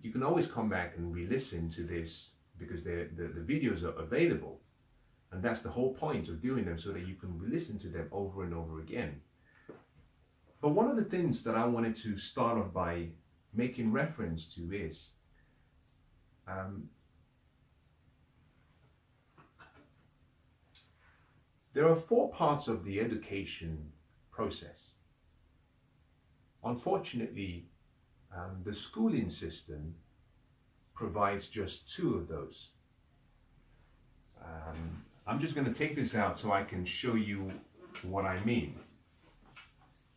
You can always come back and re-listen to this because the videos are available. And that's the whole point of doing them, so that you can re-listen to them over and over again. But one of the things that I wanted to start off by making reference to is there are 4 parts of the education process. Unfortunately, the schooling system provides just 2 of those. I'm just going to take this out so I can show you what I mean.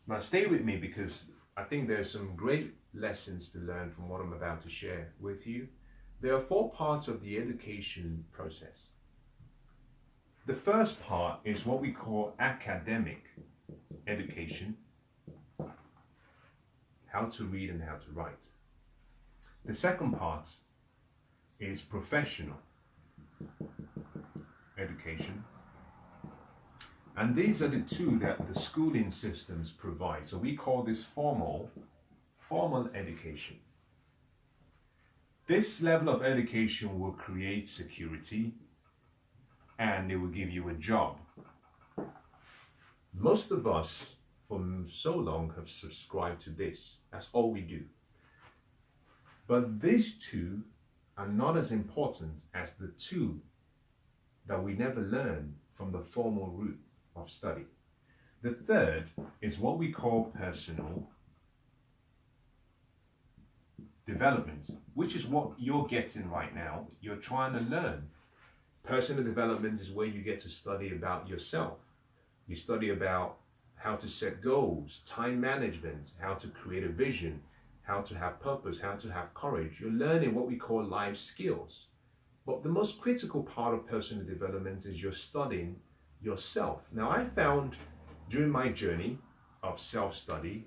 Now stay with me, because I think there's some great lessons to learn from what I'm about to share with you. There are 4 parts of the education process. The first part is what we call academic education, how to read and how to write. The second part is professional education. And these are the 2 that the schooling systems provide. So we call this formal education. This level of education will create security and it will give you a job. Most of us for so long have subscribed to this. That's all we do. But these 2 are not as important as the 2 that we never learn from the formal route of study. The third is what we call personal development, which is what you're getting right now. You're trying to learn. Personal development is where you get to study about yourself. You study about how to set goals, time management, how to create a vision, how to have purpose, how to have courage. You're learning what we call life skills. But the most critical part of personal development is you're studying yourself. Now, I found during my journey of self-study,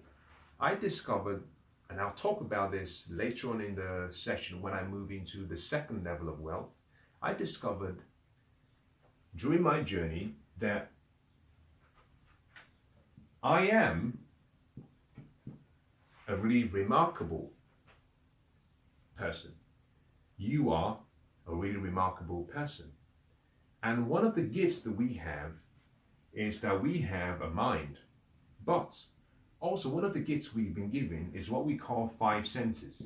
I discovered, and I'll talk about this later on in the session when I move into the second level of wealth, I discovered during my journey that I am a really remarkable person. You are a really remarkable person. And one of the gifts that we have is that we have a mind. But also one of the gifts we've been given is what we call 5 senses.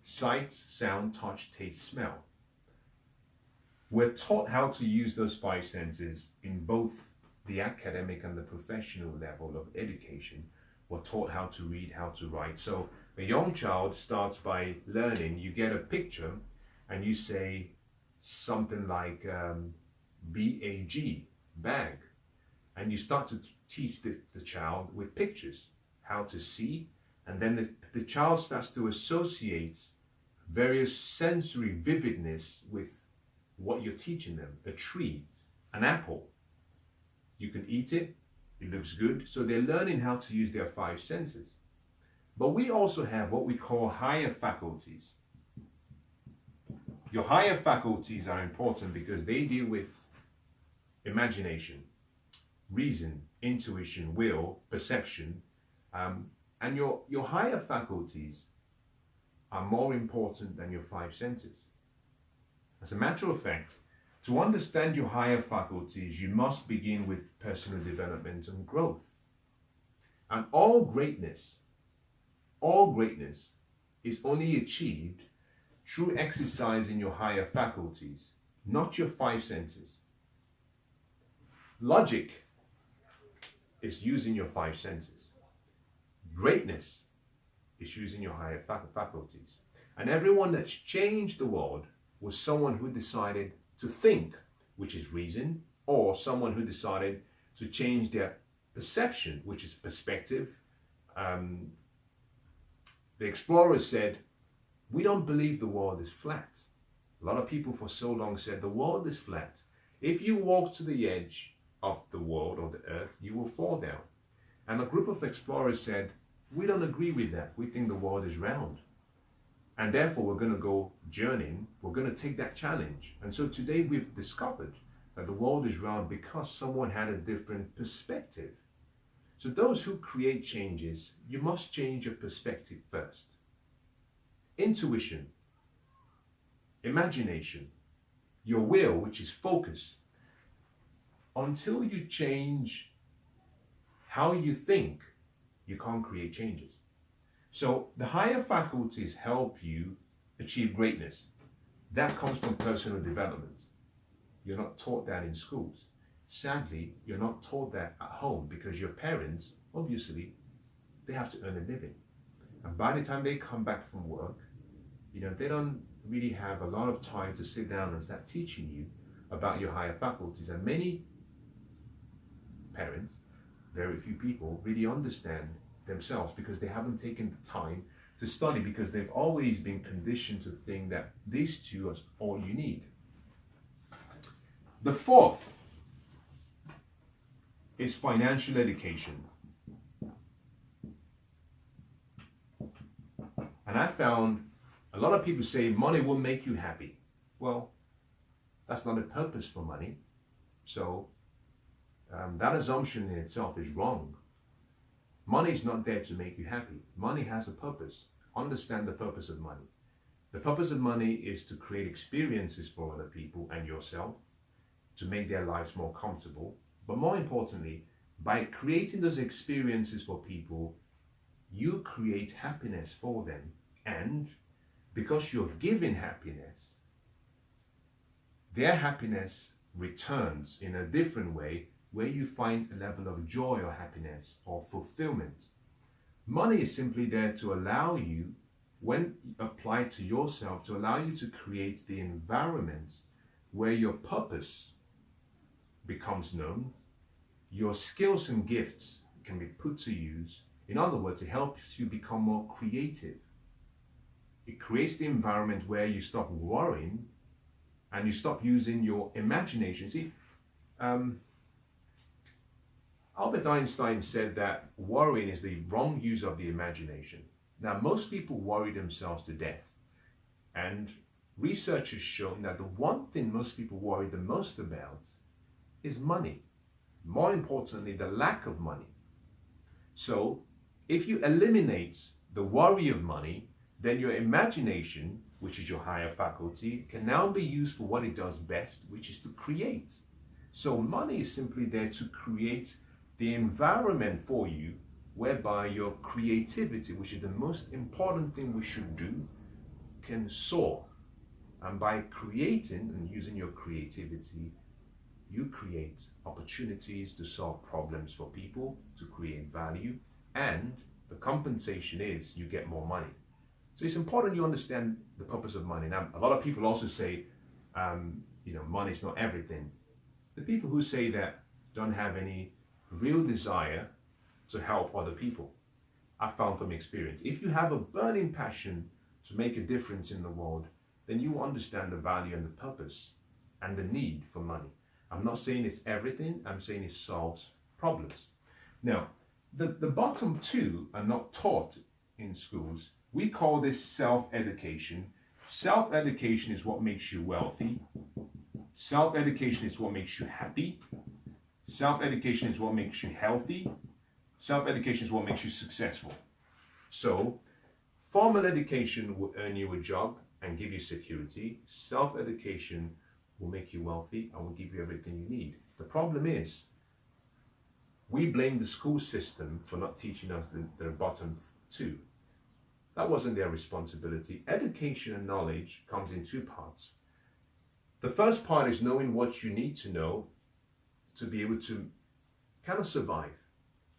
Sight, sound, touch, taste, smell. We're taught how to use those 5 senses in both the academic and the professional level of education. We're taught how to read, how to write. So a young child starts by learning. You get a picture and you say something like B-A-G, bag. And you start to teach the child with pictures, how to see. And then the child starts to associate various sensory vividness with what you're teaching them. A tree, an apple. You can eat it, it looks good. So they're learning how to use their 5 senses. But we also have what we call higher faculties. Your higher faculties are important because they deal with imagination, reason, intuition, will, perception. And your higher faculties are more important than your 5 senses. As a matter of fact, to understand your higher faculties, you must begin with personal development and growth. And all greatness is only achieved through exercising your higher faculties, not your five senses. Logic is using your five senses. Greatness is using your higher faculties. And everyone that's changed the world was someone who decided to think, which is reason, or someone who decided to change their perception, which is perspective. The explorers said, we don't believe the world is flat. A lot of people for so long said the world is flat. If you walk to the edge of the world or the earth, you will fall down. And a group of explorers said, we don't agree with that. We think the world is round. And therefore, we're going to go journeying. We're going to take that challenge. And so today we've discovered that the world is round because someone had a different perspective. So those who create changes, you must change your perspective first. Intuition, imagination, your will, which is focus. Until you change how you think, you can't create changes. So the higher faculties help you achieve greatness. That comes from personal development. You're not taught that in schools. Sadly, you're not taught that at home because your parents, obviously, they have to earn a living. And by the time they come back from work, they don't really have a lot of time to sit down and start teaching you about your higher faculties. And many parents, very few people, really understand themselves because they haven't taken the time to study, because they've always been conditioned to think that these two are all you need. The fourth is financial education. And I found a lot of people say money will make you happy. Well, that's not a purpose for money. So that assumption in itself is wrong. Money is not there to make you happy. Money has a purpose. Understand the purpose of money. The purpose of money is to create experiences for other people and yourself, to make their lives more comfortable. But more importantly, by creating those experiences for people, you create happiness for them. And because you're giving happiness, their happiness returns in a different way, where you find a level of joy or happiness or fulfillment. Money is simply there to allow you, when applied to yourself, to allow you to create the environment where your purpose becomes known, your skills and gifts can be put to use. In other words, it helps you become more creative. It creates the environment where you stop worrying and you stop using your imagination. See, Albert Einstein said that worrying is the wrong use of the imagination. Now, most people worry themselves to death. And research has shown that the one thing most people worry the most about is money. More importantly, the lack of money. So, if you eliminate the worry of money, then your imagination, which is your higher faculty, can now be used for what it does best, which is to create. So money is simply there to create the environment for you whereby your creativity, which is the most important thing we should do, can soar. And by creating and using your creativity, you create opportunities to solve problems for people, to create value, and the compensation is you get more money. So it's important you understand the purpose of money. Now, a lot of people also say, money is not everything. The people who say that don't have any real desire to help other people. I found from experience, if you have a burning passion to make a difference in the world, then you understand the value and the purpose and the need for money. I'm not saying it's everything, I'm saying it solves problems. Now, the bottom two are not taught in schools. We call this self-education. Self-education is what makes you wealthy. Self-education is what makes you happy. Self-education is what makes you healthy. Self-education is what makes you successful. So, formal education will earn you a job and give you security. Self-education will make you wealthy and will give you everything you need. The problem is, we blame the school system for not teaching us the bottom two. That wasn't their responsibility. Education and knowledge comes in two parts. The first part is knowing what you need to know to be able to kind of survive.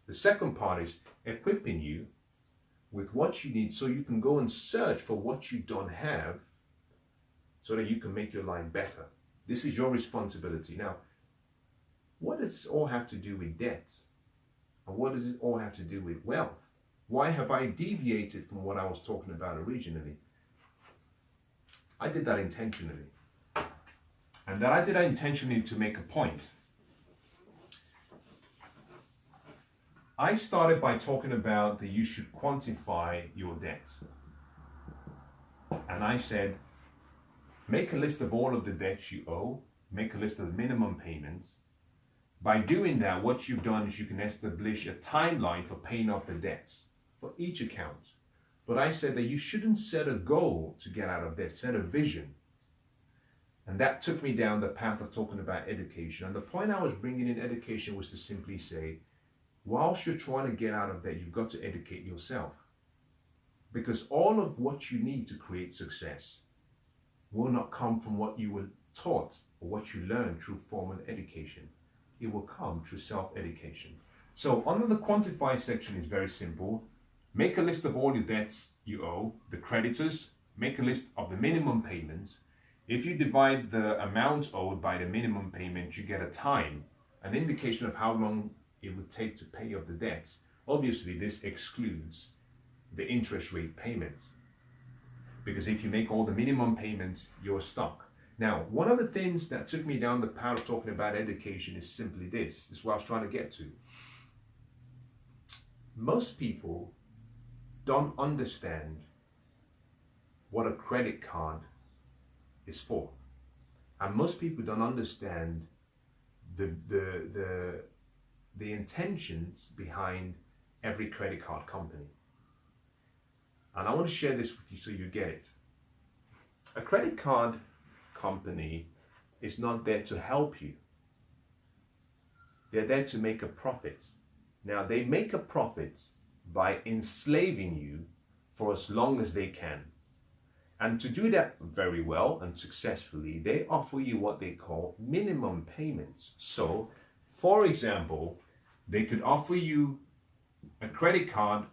The second part is equipping you with what you need so you can go and search for what you don't have so that you can make your life better. This is your responsibility. Now, what does this all have to do with debt? And what does it all have to do with wealth? Why have I deviated from what I was talking about originally? I did that intentionally. And that I did that intentionally to make a point. I started by talking about that you should quantify your debts. And I said, make a list of all of the debts you owe, make a list of minimum payments. By doing that, what you've done is you can establish a timeline for paying off the debts for each account. But I said that you shouldn't set a goal to get out of debt, set a vision. And that took me down the path of talking about education. And the point I was bringing in education was to simply say, whilst you're trying to get out of debt, you've got to educate yourself. Because all of what you need to create success will not come from what you were taught or what you learned through formal education. It will come through self-education. So under the quantify section is very simple. Make a list of all your debts you owe, the creditors, make a list of the minimum payments. If you divide the amount owed by the minimum payment, you get a time, an indication of how long it would take to pay off the debts. Obviously, this excludes the interest rate payments. Because if you make all the minimum payments, you're stuck. Now, one of the things that took me down the path of talking about education is simply this. This is what I was trying to get to. Most people don't understand what a credit card is for. And most people don't understand the intentions behind every credit card company. And I want to share this with you so you get it. A credit card company is not there to help you. They're there to make a profit. Now, they make a profit by enslaving you for as long as they can. And to do that very well and successfully, they offer you what they call minimum payments. So, for example, they could offer you a credit card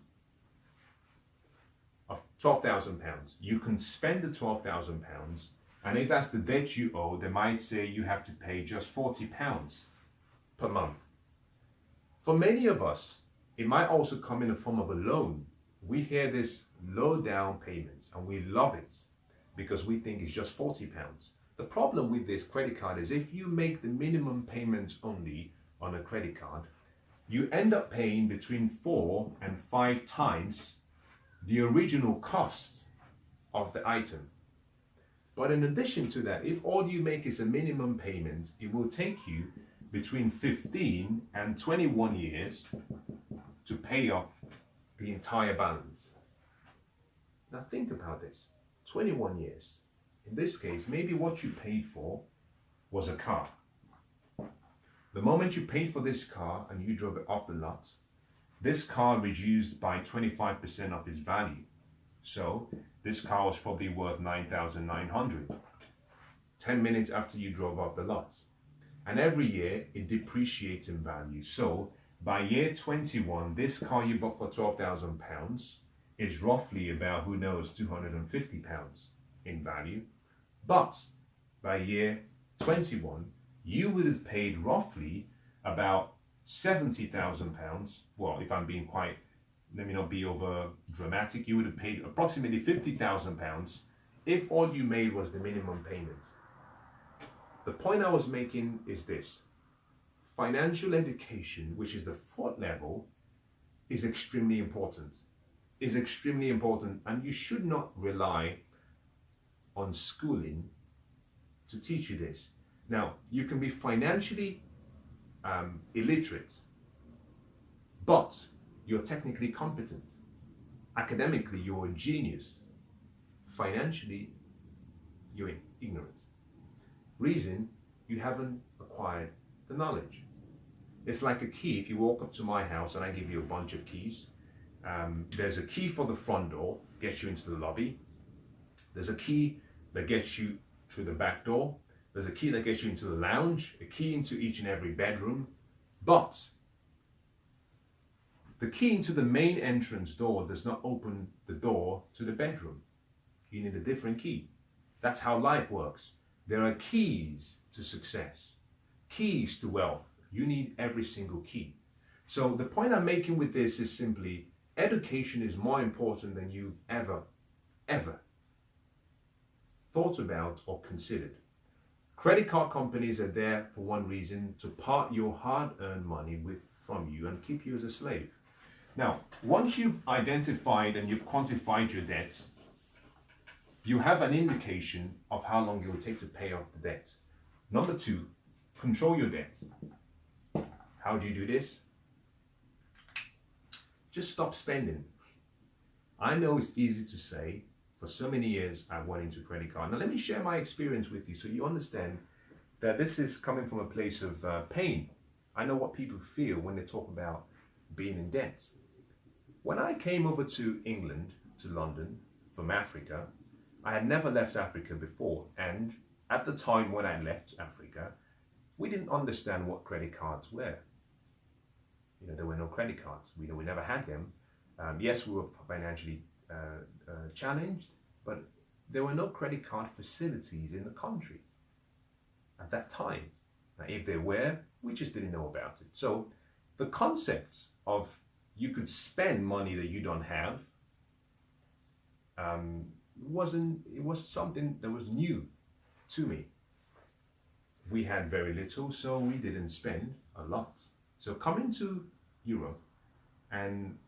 of £12,000. You can spend the £12,000, and if that's the debt you owe, they might say you have to pay just £40 per month. For many of us, it might also come in the form of a loan. We hear this low down payments and we love it because we think it's just £40. The problem with this credit card is if you make the minimum payments only on a credit card, you end up paying between 4 and 5 times the original cost of the item. But in addition to that, if all you make is a minimum payment, it will take you between 15 and 21 years to pay off the entire balance. Now think about this, 21 years. In this case, maybe what you paid for was a car. The moment you paid for this car and you drove it off the lot, this car reduced by 25% of its value. So this car was probably worth $9,900 10 minutes after you drove off the lot. And every year it depreciates in value. So by year 21, this car you bought for £12,000 is roughly about, who knows, £250 in value. But by year 21, you would have paid roughly about £70,000. Well, if I'm being quite, let me not be over dramatic, you would have paid approximately £50,000 if all you made was the minimum payment. The point I was making is this. Financial education, which is the 4th level, is extremely important. Is extremely important, and you should not rely on schooling to teach you this. Now, you can be financially illiterate, but you're technically competent. Academically, you're a genius. Financially, you're ignorant. Reason, you haven't acquired the knowledge. It's like a key. If you walk up to my house and I give you a bunch of keys, There's a key for the front door, gets you into the lobby. There's a key that gets you through the back door. There's a key that gets you into the lounge, a key into each and every bedroom. But the key into the main entrance door does not open the door to the bedroom. You need a different key. That's how life works. There are keys to success, keys to wealth. You need every single key. So the point I'm making with this is simply, education is more important than you've ever thought about or considered. Credit card companies are there for one reason: to part your hard-earned money from you and keep you as a slave. Now, once you've identified and you've quantified your debts, you have an indication of how long it will take to pay off the debt. Number two, control your debt. How do you do this? Just stop spending. I know it's easy to say. For so many years, I went into credit card. Now, let me share my experience with you so you understand that this is coming from a place of pain. I know what people feel when they talk about being in debt. When I came over to England, to London, from Africa, I had never left Africa before. And at the time when I left Africa, we didn't understand what credit cards were. You know, there were no credit cards. We never had them. Yes, we were financially challenged, but there were no credit card facilities in the country at that time. Now, if there were, we just didn't know about it. So the concept of you could spend money that you don't have it was something that was new to me. We had very little, so we didn't spend a lot. So coming to Europe, and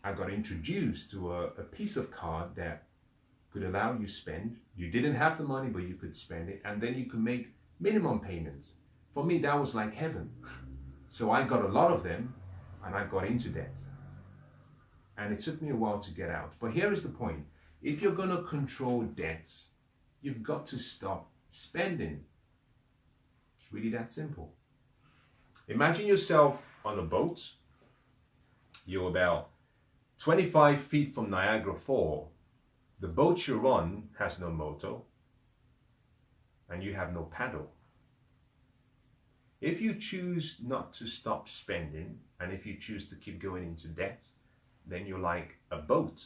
I got introduced to a piece of card that could allow you spend. You didn't have the money, but you could spend it, and then you could make minimum payments. For me, that was like heaven. So I got a lot of them, and I got into debt. And it took me a while to get out. But here is the point. If you're going to control debts, you've got to stop spending. It's really that simple. Imagine yourself on a boat. You're about 25 feet from Niagara Falls. The boat you're on has no motor, and you have no paddle. If you choose not to stop spending, and if you choose to keep going into debt, then you're like a boat.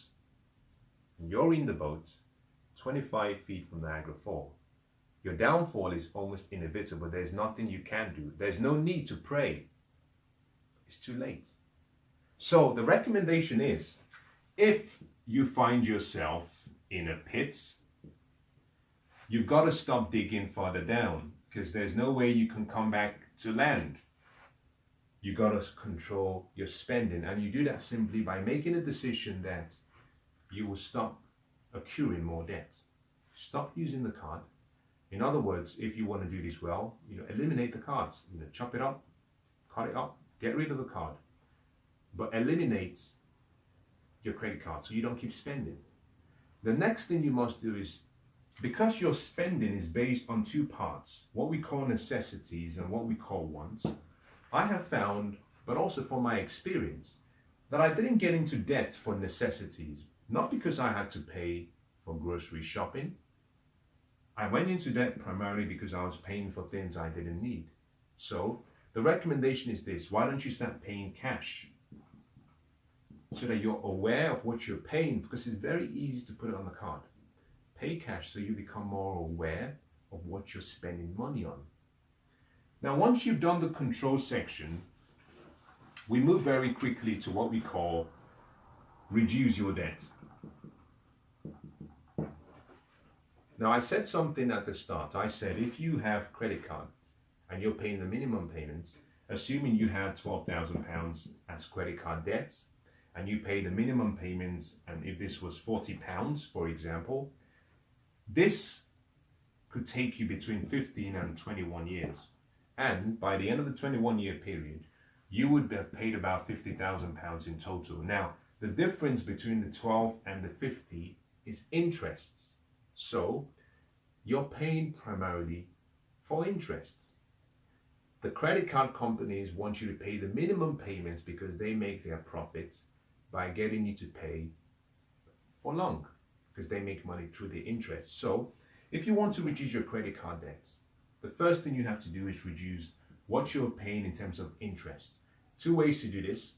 You're in the boat 25 feet from Niagara Falls. Your downfall is almost inevitable. There's nothing you can do. There's no need to pray. It's too late. So the recommendation is, if you find yourself in a pit, you've got to stop digging further down, because there's no way you can come back to land. You got to control your spending, and you do that simply by making a decision that you will stop accruing more debt. Stop using the card. In other words, if you want to do this well, eliminate the cards. Chop it up, cut it up, get rid of the card, but eliminate your credit card so you don't keep spending. The next thing you must do is, because your spending is based on two parts, what we call necessities and what we call wants, I have found, but also from my experience, that I didn't get into debt for necessities, not because I had to pay for grocery shopping. I went into debt primarily because I was paying for things I didn't need. So the recommendation is this: why don't you start paying cash, so that you're aware of what you're paying, because it's very easy to put it on the card. Pay cash so you become more aware of what you're spending money on. Now, once you've done the control section, we move very quickly to what we call reduce your debt. Now, I said something at the start. I said if you have credit cards and you're paying the minimum payments, assuming you have £12,000 as credit card debts, and you pay the minimum payments, and if this was £40, for example, this could take you between 15 and 21 years. And by the end of the 21-year period, you would have paid about £50,000 in total. Now, the difference between the 12 and the 50 is interests. So you're paying primarily for interest. The credit card companies want you to pay the minimum payments because they make their profits. by getting you to pay for long, because they make money through the interest. So if you want to reduce your credit card debts, the first thing you have to do is reduce what you're paying in terms of interest. Two ways to do this: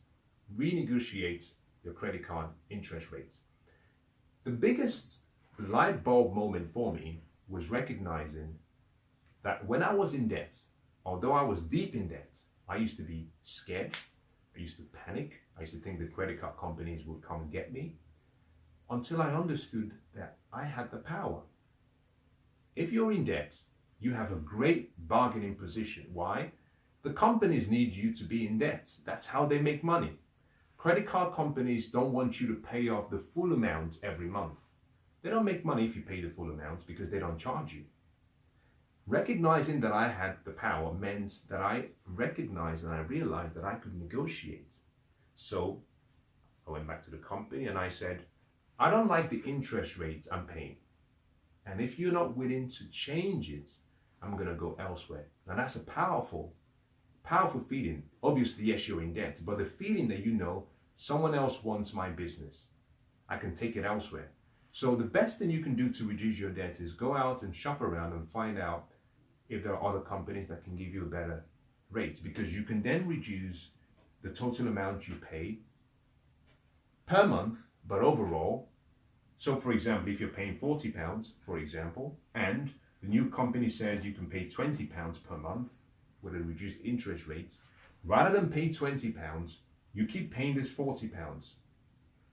renegotiate your credit card interest rates. The biggest light bulb moment for me was recognizing that when I was in debt, although I was deep in debt, I used to be scared. I used to panic. I used to think the credit card companies would come and get me, until I understood that I had the power. If you're in debt, you have a great bargaining position. Why? The companies need you to be in debt. That's how they make money. Credit card companies don't want you to pay off the full amount every month. They don't make money if you pay the full amount because they don't charge you. Recognizing that I had the power meant that I recognized and I realized that I could negotiate. So I went back to the company and I said, I don't like the interest rates I'm paying. And if you're not willing to change it, I'm going to go elsewhere. Now that's a powerful feeling. Obviously, yes, you're in debt, but the feeling that you know someone else wants my business, I can take it elsewhere. So the best thing you can do to reduce your debt is go out and shop around and find out if there are other companies that can give you a better rate, because you can then reduce the total amount you pay per month, but overall. So for example, if you're paying £40, for example, and the new company says you can pay £20 per month with a reduced interest rate, rather than pay £20, you keep paying this £40.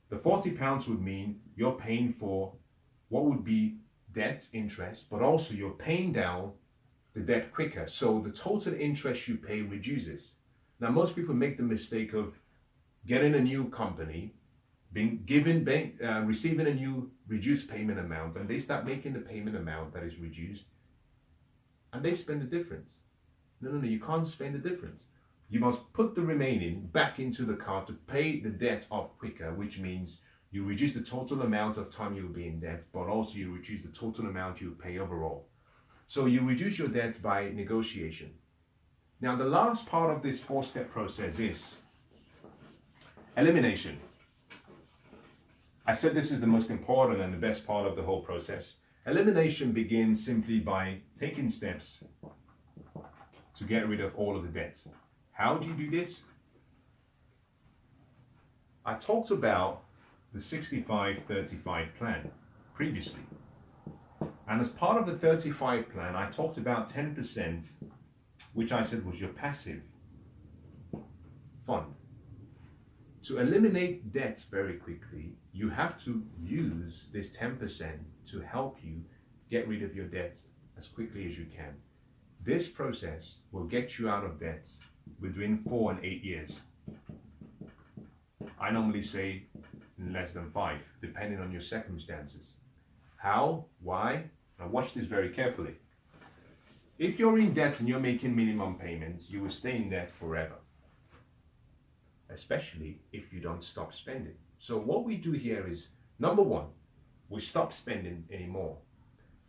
The £40 would mean you're paying for what would be debt interest, but also you're paying down the debt quicker. So the total interest you pay reduces. Now, most people make the mistake of getting a new company, receiving a new reduced payment amount, and they start making the payment amount that is reduced, and they spend the difference. No, you can't spend the difference. You must put the remaining back into the card to pay the debt off quicker, which means you reduce the total amount of time you'll be in debt, but also you reduce the total amount you pay overall. So you reduce your debt by negotiation. Now, the last part of this 4-step process is elimination. I said this is the most important and the best part of the whole process. Elimination begins simply by taking steps to get rid of all of the debt. How do you do this? I talked about the 65-35 plan previously. And as part of the 35 plan, I talked about 10%, which I said was your passive fund. To eliminate debts very quickly, you have to use this 10% to help you get rid of your debts as quickly as you can. This process will get you out of debts between 4 and 8 years. I normally say in less than 5, depending on your circumstances. How? Why? Now watch this very carefully. If you're in debt and you're making minimum payments, you will stay in debt forever, especially if you don't stop spending. So what we do here is, number 1, we stop spending anymore.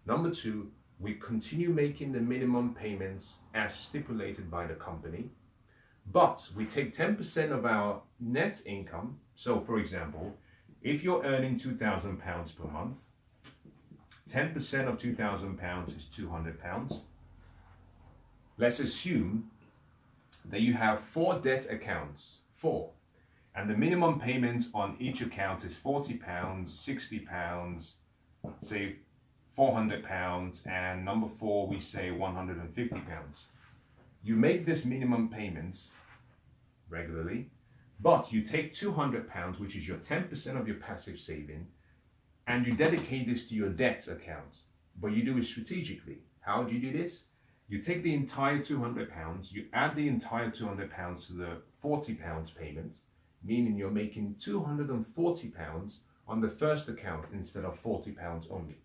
Number 2, we continue making the minimum payments as stipulated by the company, but we take 10% of our net income. So for example, if you're earning £2,000 per month, 10% of £2,000 is £200. Let's assume that you have 4 debt accounts, 4, and the minimum payments on each account is £40, £60, say £400, and number 4 we say £150. You make this minimum payments regularly, but you take £200, which is your 10% of your passive saving, and you dedicate this to your debt account. But you do it strategically. How do you do this? You take the entire £200, you add the entire £200 to the £40 payment, meaning you're making £240 on the first account instead of £40 only.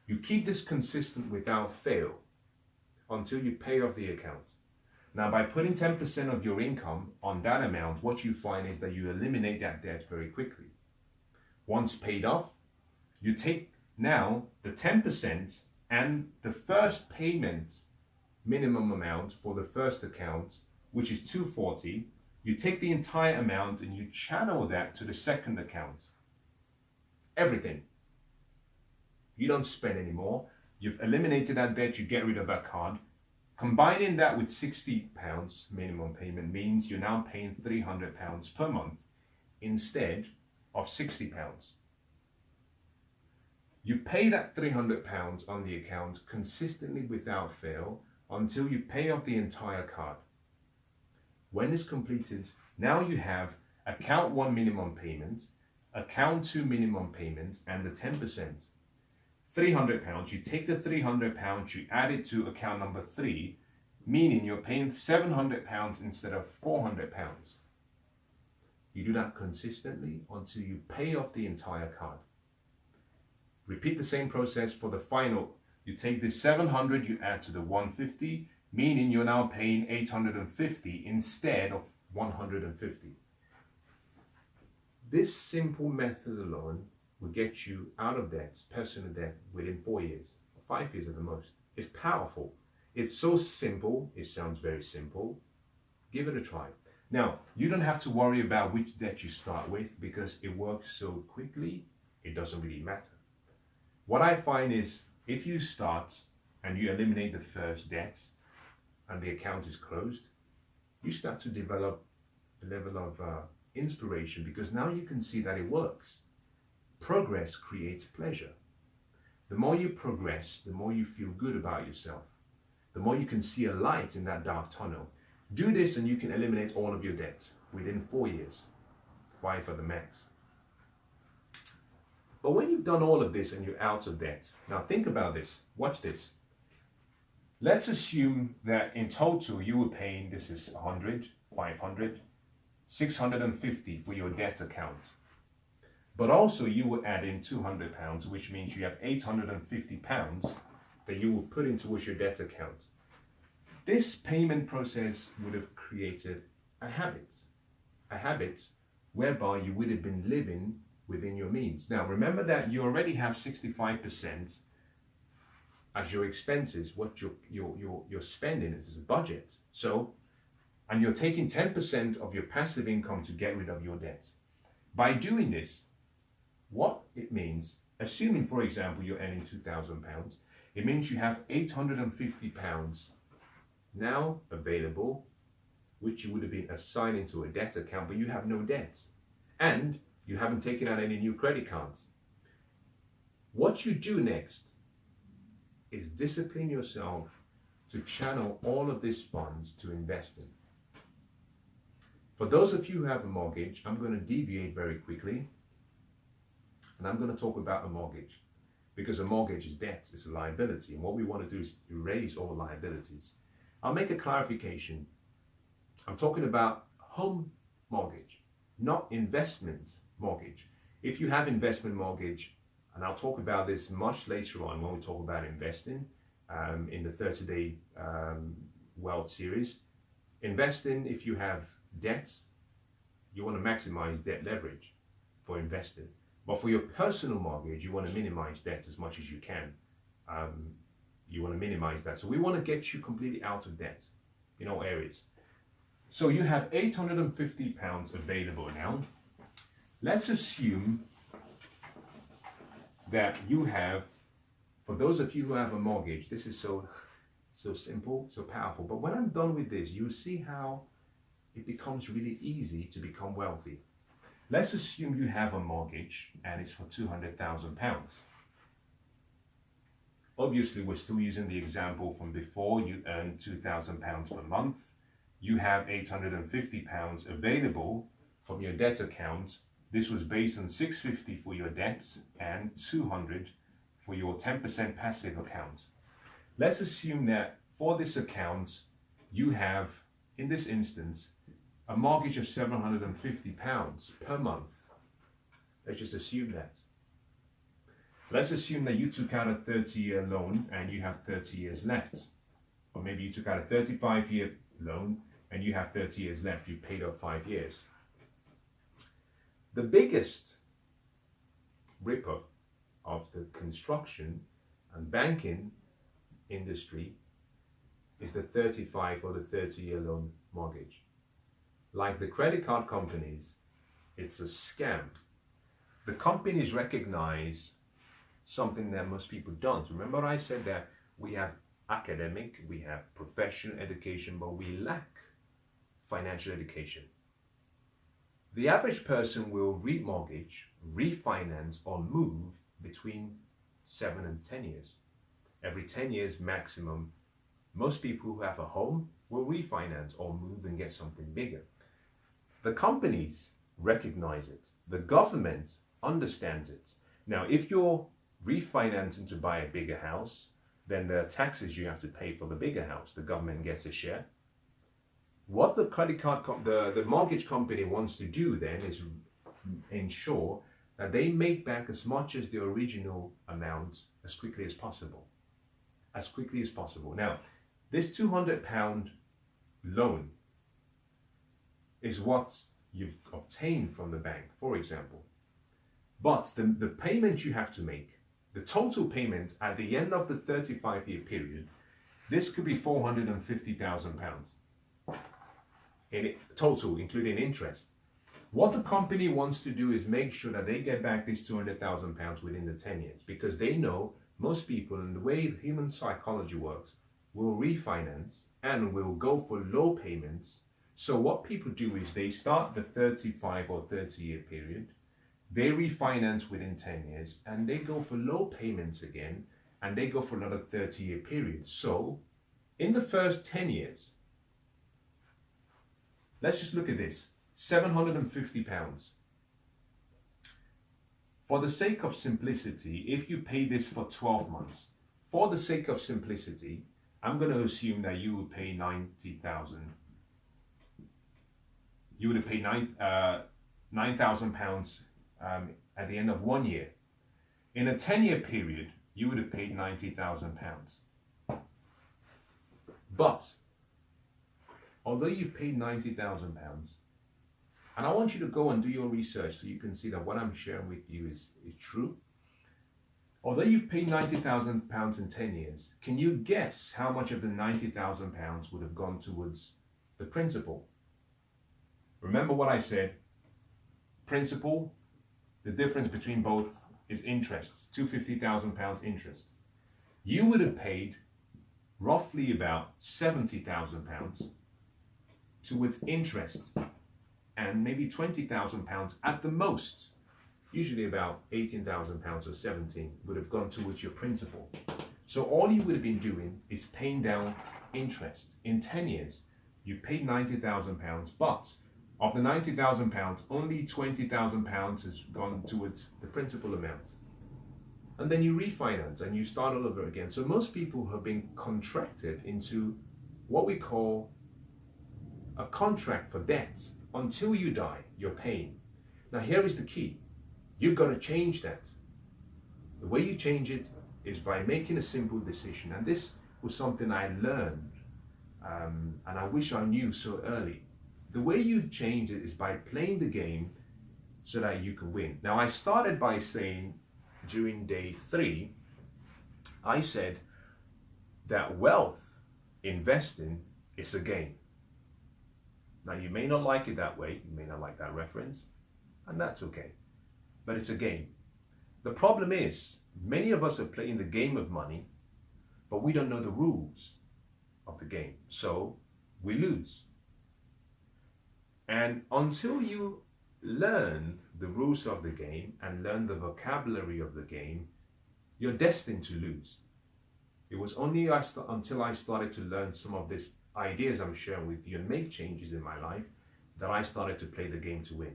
You keep this consistent without fail until you pay off the account. Now, by putting 10% of your income on that amount, what you find is that you eliminate that debt very quickly. Once paid off, you take now the 10% and the first payment minimum amount for the first account, which is $240, You take the entire amount and you channel that to the second account. Everything. You don't spend anymore. You've eliminated that debt, you get rid of that card. Combining that with £60 minimum payment means you're now paying £300 per month instead of £60. You pay that £300 on the account consistently without fail until you pay off the entire card. When it's completed, now you have account 1 minimum payment, account 2 minimum payment, and the 10%. £300, you take the £300, you add it to account number 3, meaning you're paying £700 instead of £400. You do that consistently until you pay off the entire card. Repeat the same process for the final. You take the 700, you add to the 150, meaning you're now paying 850 instead of 150. This simple method alone will get you out of debt, personal debt, within 4 years, 5 years at the most. It's powerful. It's so simple. It sounds very simple. Give it a try. Now, you don't have to worry about which debt you start with because it works so quickly, it doesn't really matter. What I find is if you start and you eliminate the first debt and the account is closed, you start to develop a level of inspiration because now you can see that it works. Progress creates pleasure. The more you progress, the more you feel good about yourself. The more you can see a light in that dark tunnel. Do this and you can eliminate all of your debts within 4 years, 5 at the max. But when you've done all of this and you're out of debt, now think about this, watch this. Let's assume that in total you were paying, this is 100, 500, 650 for your debt account. But also you will add in £200, which means you have £850 that you will put in towards your debt account. This payment process would have created a habit whereby you would have been living within your means. Now remember that you already have 65% as your expenses, what you're spending is a budget. So, and you're taking 10% of your passive income to get rid of your debts. By doing this, what it means, assuming for example you're earning £2,000, it means you have £850 now available, which you would have been assigned into a debt account, but you have no debts. And you haven't taken out any new credit cards. What you do next is discipline yourself to channel all of these funds to invest in. For those of you who have a mortgage, I'm going to deviate very quickly and I'm going to talk about a mortgage because a mortgage is debt, it's a liability, and what we want to do is erase all liabilities. I'll make a clarification. I'm talking about home mortgage, not investment mortgage. If you have investment mortgage, and I'll talk about this much later on when we talk about investing in the 30-day wealth series. Investing, if you have debts, you want to maximize debt leverage for investing. But for your personal mortgage, you want to minimize debt as much as you can. You want to minimize that. So we want to get you completely out of debt in all areas. So you have £850 available now. Let's assume that you have, for those of you who have a mortgage, this is so simple, so powerful. But when I'm done with this, you'll see how it becomes really easy to become wealthy. Let's assume you have a mortgage and it's for £200,000. Obviously, we're still using the example from before. You earn £2,000 per month. You have £850 available from your debt account. This was based on £650 for your debts and £200 for your 10% passive account. Let's assume that for this account, you have, in this instance, a mortgage of £750 per month. Let's just assume that. Let's assume that you took out a 30-year loan and you have 30 years left. Or maybe you took out a 35-year loan and you have 30 years left. You paid off 5 years. The biggest rip-off of the construction and banking industry is the 35 or the 30-year loan mortgage. like the credit card companies, it's a scam. The companies recognize something that most people don't. Remember I said that we have academic, we have professional education, but we lack financial education. The average person will remortgage, refinance, or move between 7 and 10 years. Every 10 years maximum, most people who have a home will refinance or move and get something bigger. The companies recognize it. The government understands it. Now, if you're refinancing to buy a bigger house, then the taxes you have to pay for the bigger house, the government gets a share. What the credit card, the mortgage company wants to do then is ensure that they make back as much as the original amount as quickly as possible. As quickly as possible. Now, this £200 loan is what you've obtained from the bank, for example. But the payment you have to make, the total payment at the end of the 35-year period, this could be £450,000 in total, including interest. What the company wants to do is make sure that they get back these £200,000 within the 10 years, because they know most people, and the way human psychology works, will refinance and will go for low payments. So what people do is they start the 35 or 30-year period, they refinance within 10 years, and they go for low payments again, and they go for another 30-year period. So in the first 10 years, let's just look at this, £750. For the sake of simplicity, if you pay this for 12 months, for the sake of simplicity, I'm going to assume that you would pay 90,000. You would have paid £9,000 at the end of 1 year. In a 10-year period, you would have paid £90,000. But although you've paid £90,000, and I want you to go and do your research so you can see that what I'm sharing with you is true. Although you've paid £90,000 in 10 years, can you guess how much of the £90,000 would have gone towards the principal? Remember what I said, principal, the difference between both is interest, £250,000 interest. You would have paid roughly about £70,000 towards interest, and maybe £20,000 at the most, usually about £18,000 or 17, would have gone towards your principal. So all you would have been doing is paying down interest. In 10 years, you paid £90,000, but of the £90,000, only £20,000 has gone towards the principal amount. And then you refinance and you start all over again. So most people have been contracted into what we call a contract for debt. Until you die, you're paying. Now here is the key. You've got to change that. The way you change it is by making a simple decision. And this was something I learned, and I wish I knew so early. The way you change it is by playing the game so that you can win. Now I started by saying during day 3, I said that wealth investing is a game. Now you may not like it that way, you may not like that reference, and that's okay, but it's a game. The problem is, many of us are playing the game of money, but we don't know the rules of the game, so we lose. And until you learn the rules of the game and learn the vocabulary of the game, you're destined to lose. It was only until I started to learn some of these ideas I'm sharing with you and make changes in my life that I started to play the game to win.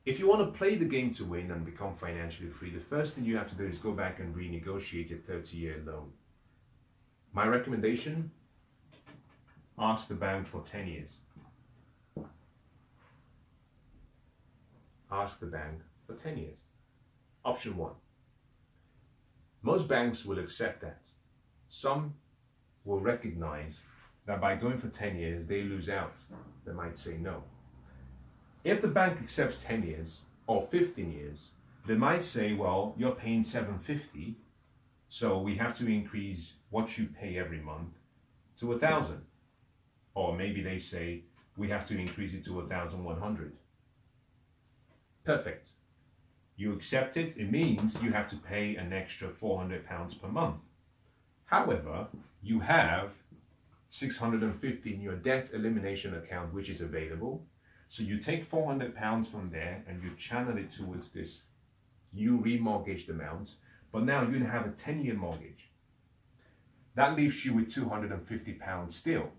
If you want to play the game to win and become financially free, the first thing you have to do is go back and renegotiate a 30-year loan. My recommendation, ask the bank for 10 years. Ask the bank for 10 years. Option 1. Most banks will accept that. Some will recognize that by going for 10 years, they lose out. They might say no. If the bank accepts 10 years or 15 years, they might say, well, you're paying $750, so we have to increase what you pay every month to $1,000. Or maybe they say, we have to increase it to 1,100. Perfect. You accept it, it means you have to pay an extra £400 per month. However, you have 650 in your debt elimination account, which is available. So you take £400 from there and you channel it towards this new remortgaged amount, but now you have a 10-year mortgage. That leaves you with £250 still.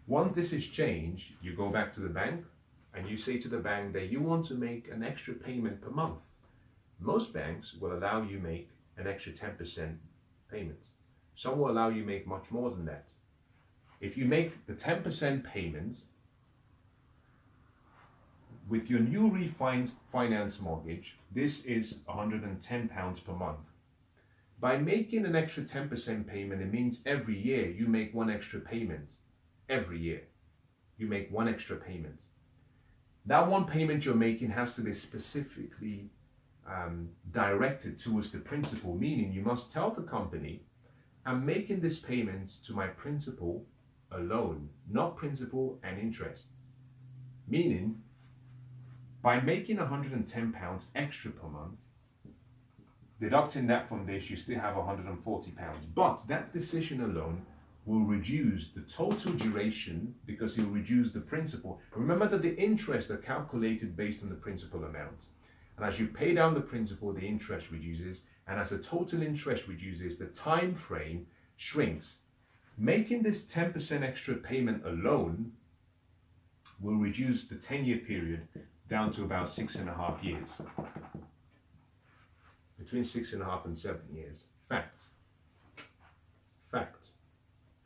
Once this is changed, you go back to the bank and you say to the bank that you want to make an extra payment per month. Most banks will allow you make an extra 10% payment. Some will allow you make much more than that. If you make the 10% payment with your new refinance mortgage, this is £110 per month. By making an extra 10% payment, it means every year you make one extra payment. Every year you make one extra payment. That one payment you're making has to be specifically directed towards the principal, meaning you must tell the company, I'm making this payment to my principal alone, not principal and interest. Meaning, by making £110 extra per month, deducting that from this, you still have £140. But that decision alone will reduce the total duration because it will reduce the principal. Remember that the interests are calculated based on the principal amount. And as you pay down the principal, the interest reduces. And as the total interest reduces, the time frame shrinks. Making this 10% extra payment alone will reduce the 10-year period down to about 6.5 years. Between 6.5 and 7 years. Fact.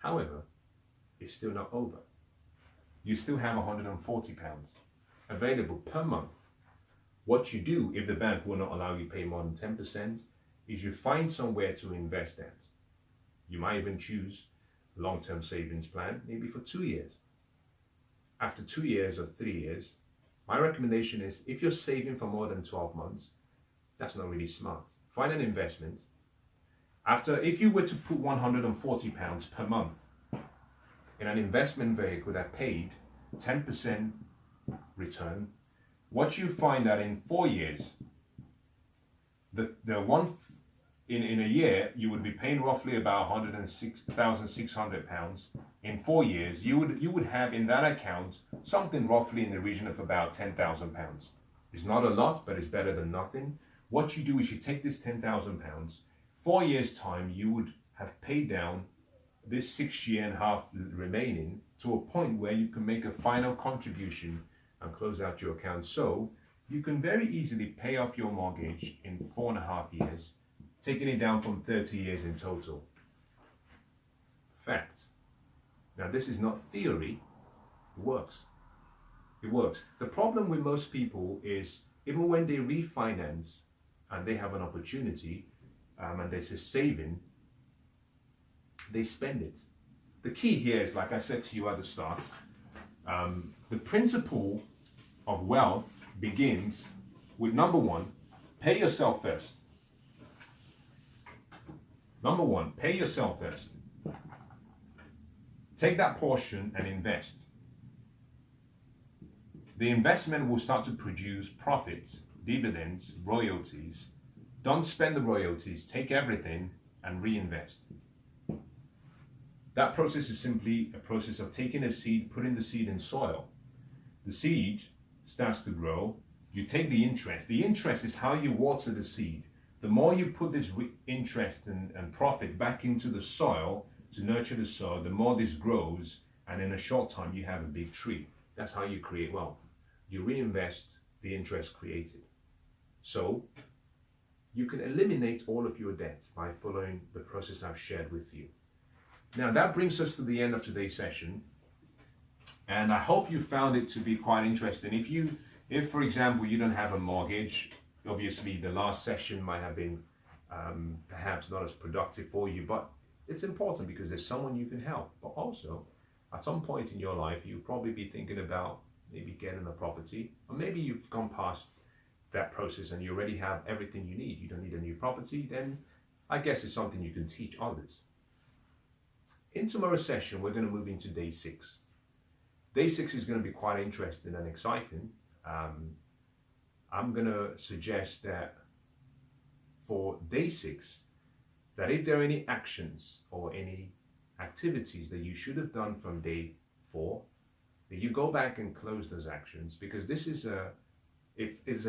However, it's still not over. You still have £140 available per month. What you do, if the bank will not allow you to pay more than 10%, is you find somewhere to invest that. You might even choose a long-term savings plan, maybe for 2 years. After 2 years or 3 years, my recommendation is if you're saving for more than 12 months, that's not really smart. Find an investment. If you were to put £140 per month in an investment vehicle that paid 10% return, what you find that in 4 years, in a year, you would be paying roughly about £106,600. In 4 years, you would have in that account something roughly in the region of about £10,000. It's not a lot, but it's better than nothing. What you do is you take this £10,000, 4 years time, you would have paid down this 6.5 years remaining to a point where you can make a final contribution and close out your account. So you can very easily pay off your mortgage in 4.5 years, taking it down from 30 years in total. Fact. Now this is not theory, it works. It works. The problem with most people is even when they refinance and they have an opportunity and there's a saving, they spend it. The key here is, like I said to you at the start, the principle of wealth begins with number one, pay yourself first. Number one, pay yourself first. Take that portion and invest. The investment will start to produce profits, dividends, royalties. Don't spend the royalties, take everything and reinvest. That process is simply a process of taking a seed, putting the seed in soil. The seed starts to grow. You take the interest. The interest is how you water the seed. The more you put this interest and profit back into the soil to nurture the soil, the more this grows, and in a short time you have a big tree. That's how you create wealth. You reinvest the interest created. So you can eliminate all of your debt by following the process I've shared with you. Now that brings us to the end of today's session, and I hope you found it to be quite interesting. If for example you don't have a mortgage, obviously the last session might have been perhaps not as productive for you, but it's important because there's someone you can help. But also at some point in your life you'll probably be thinking about maybe getting a property, or maybe you've gone past that process and you already have everything you need. You don't need a new property. Then I guess it's something you can teach others. In tomorrow's session, we're going to move into day 6. Day 6 is going to be quite interesting and exciting. I'm going to suggest that for day 6, that if there are any actions or any activities that you should have done from day 4, that you go back and close those actions, because this is a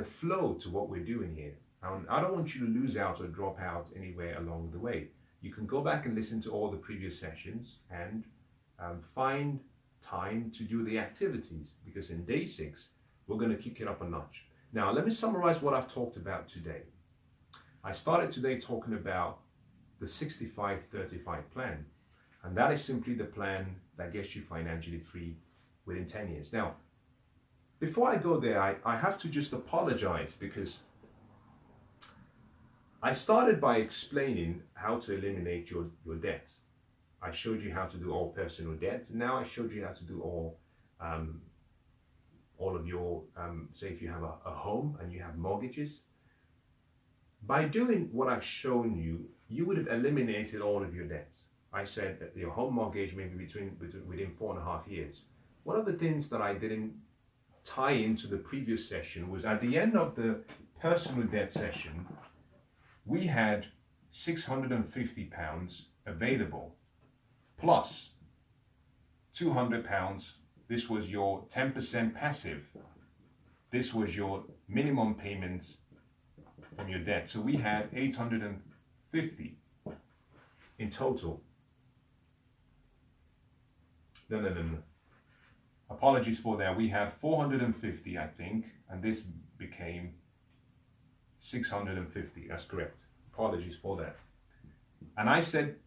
flow to what we're doing here. I don't want you to lose out or drop out anywhere along the way. You can go back and listen to all the previous sessions and find time to do the activities, because in day 6, we're going to kick it up a notch. Now, let me summarize what I've talked about today. I started today talking about the 65-35 plan, and that is simply the plan that gets you financially free within 10 years. Now, before I go there, I have to just apologize, because I started by explaining how to eliminate your debt. I showed you how to do all personal debt. Now I showed you how to do all of your, say if you have a home and you have mortgages. By doing what I've shown you, you would have eliminated all of your debts. I said that your home mortgage may be within 4.5 years. One of the things that I didn't tie into the previous session was at the end of the personal debt session, we had £650 available, plus £200. This was your 10% passive. This was your minimum payments from your debt. So we had 850 in total. No. Apologies for that. We had 450, I think, and this became 650. That's correct. Apologies for that. And I said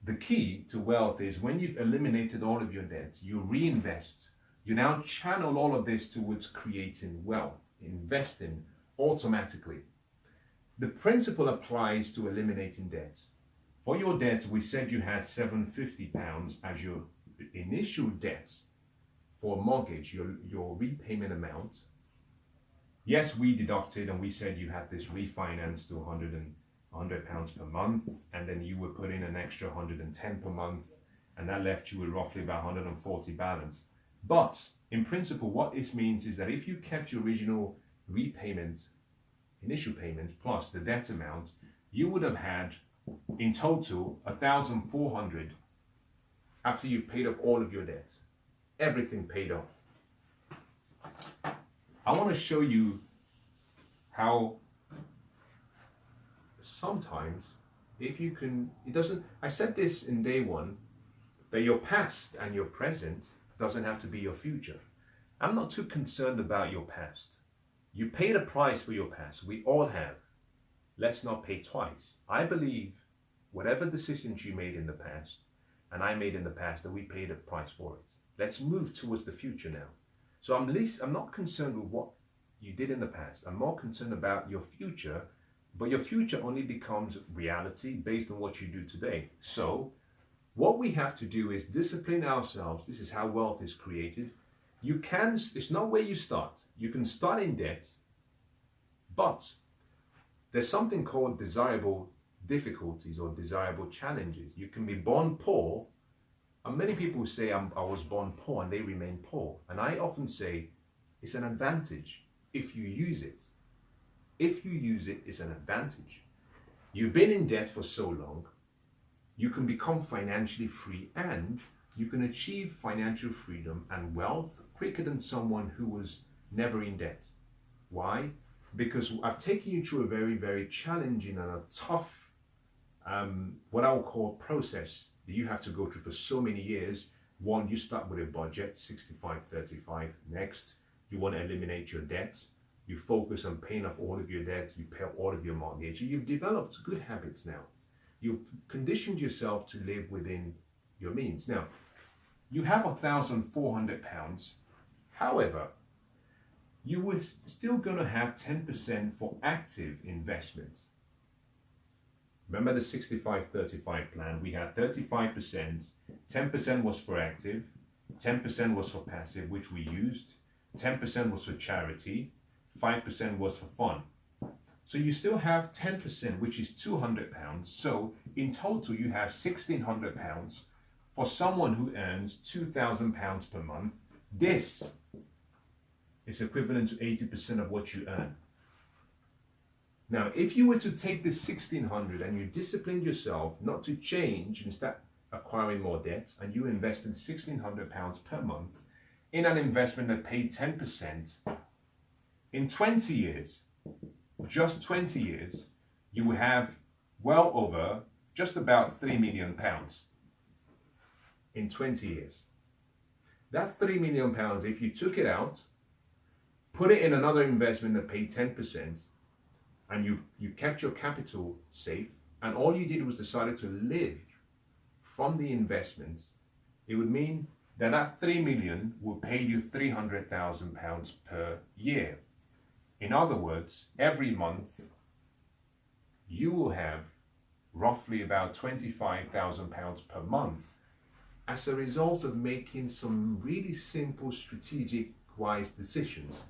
the key to wealth is when you've eliminated all of your debts, you reinvest. You now channel all of this towards creating wealth, investing automatically. The principle applies to eliminating debts. For your debt, we said you had £750 as your initial debts for mortgage, your repayment amount. Yes, we deducted and we said you had this refinance to £100 per month, and then you were putting an extra 110 per month, and that left you with roughly about 140 balance. But in principle, what this means is that if you kept your original repayment, initial payment plus the debt amount, you would have had in total 1,400 after you've paid off all of your debt, everything paid off. I want to show you how sometimes if you can, I said this in day 1, that your past and your present doesn't have to be your future. I'm not too concerned about your past. You paid a price for your past. We all have. Let's not pay twice. I believe whatever decisions you made in the past and I made in the past, that we paid a price for it. Let's move towards the future now. So I'm not concerned with what you did in the past. I'm more concerned about your future, but your future only becomes reality based on what you do today. So what we have to do is discipline ourselves. This is how wealth is created. It's not where you start. You can start in debt, but there's something called desirable difficulties or desirable challenges. You can be born poor, and many people say I was born poor and they remain poor. And I often say it's an advantage if you use it. If you use it, it's an advantage. You've been in debt for so long, you can become financially free, and you can achieve financial freedom and wealth quicker than someone who was never in debt. Why? Because I've taken you through a very, very challenging and a tough, what I would call process that you have to go through for so many years. One, you start with a budget, 65-35. Next, you want to eliminate your debt. You focus on paying off all of your debt. You pay off all of your mortgage. You've developed good habits now. You've conditioned yourself to live within your means. Now, you have £1,400. However, you were still going to have 10% for active investments. Remember the 65-35 plan? We had 35%, 10% was for active, 10% was for passive, which we used, 10% was for charity, 5% was for fun. So you still have 10%, which is £200. So in total, you have £1,600 for someone who earns £2,000 per month. This is equivalent to 80% of what you earn. Now, if you were to take this 1600 and you disciplined yourself not to change and start acquiring more debt, and you invested £1,600 per month in an investment that paid 10%, in 20 years, just 20 years, you will have well over just about £3 million in 20 years. That £3 million, if you took it out, put it in another investment that paid 10%, and you kept your capital safe, and all you did was decided to live from the investments, it would mean that that 3 million will pay you £300,000 per year. In other words, every month you will have roughly about £25,000 per month as a result of making some really simple strategic wise decisions.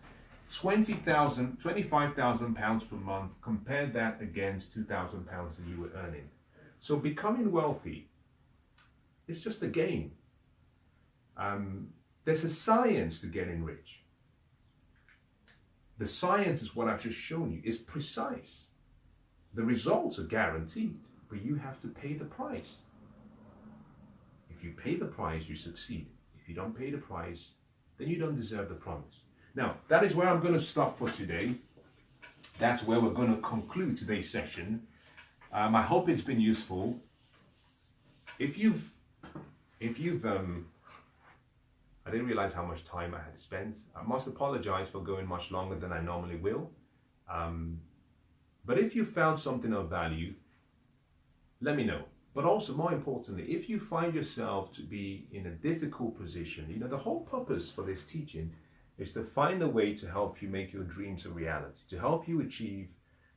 £25,000 per month, compare that against £2,000 that you were earning. So becoming wealthy, it's just a game. There's a science to getting rich. The science is what I've just shown you. It's precise. The results are guaranteed, but you have to pay the price. If you pay the price, you succeed. If you don't pay the price, then you don't deserve the promise. Now, that is where I'm going to stop for today. That's where we're going to conclude today's session. I hope it's been useful. If you've I didn't realize how much time I had spent. I must apologize for going much longer than I normally will. But if you found something of value, let me know. But also, more importantly, if you find yourself to be in a difficult position, you know, the whole purpose for this teaching is to find a way to help you make your dreams a reality, to help you achieve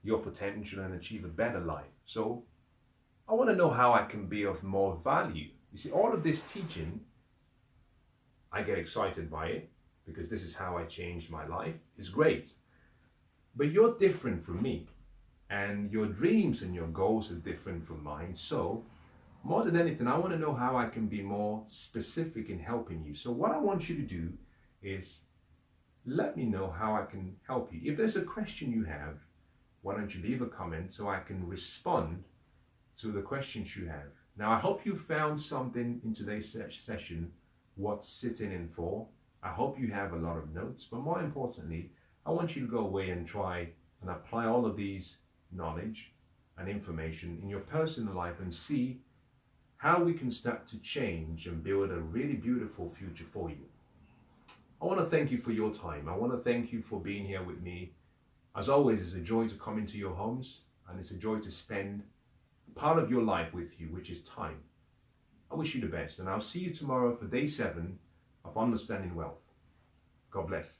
your potential and achieve a better life. So I want to know how I can be of more value. You see, all of this teaching, I get excited by it because this is how I changed my life. It's great. But you're different from me, and your dreams and your goals are different from mine. So more than anything, I want to know how I can be more specific in helping you. So what I want you to do is let me know how I can help you. If there's a question you have, why don't you leave a comment so I can respond to the questions you have. Now, I hope you found something in today's session worth sitting in for. I hope you have a lot of notes, but more importantly, I want you to go away and try and apply all of these knowledge and information in your personal life and see how we can start to change and build a really beautiful future for you. I want to thank you for your time. I want to thank you for being here with me. As always, it's a joy to come into your homes, and it's a joy to spend part of your life with you, which is time. I wish you the best, and I'll see you tomorrow for day 7 of Understanding Wealth. God bless.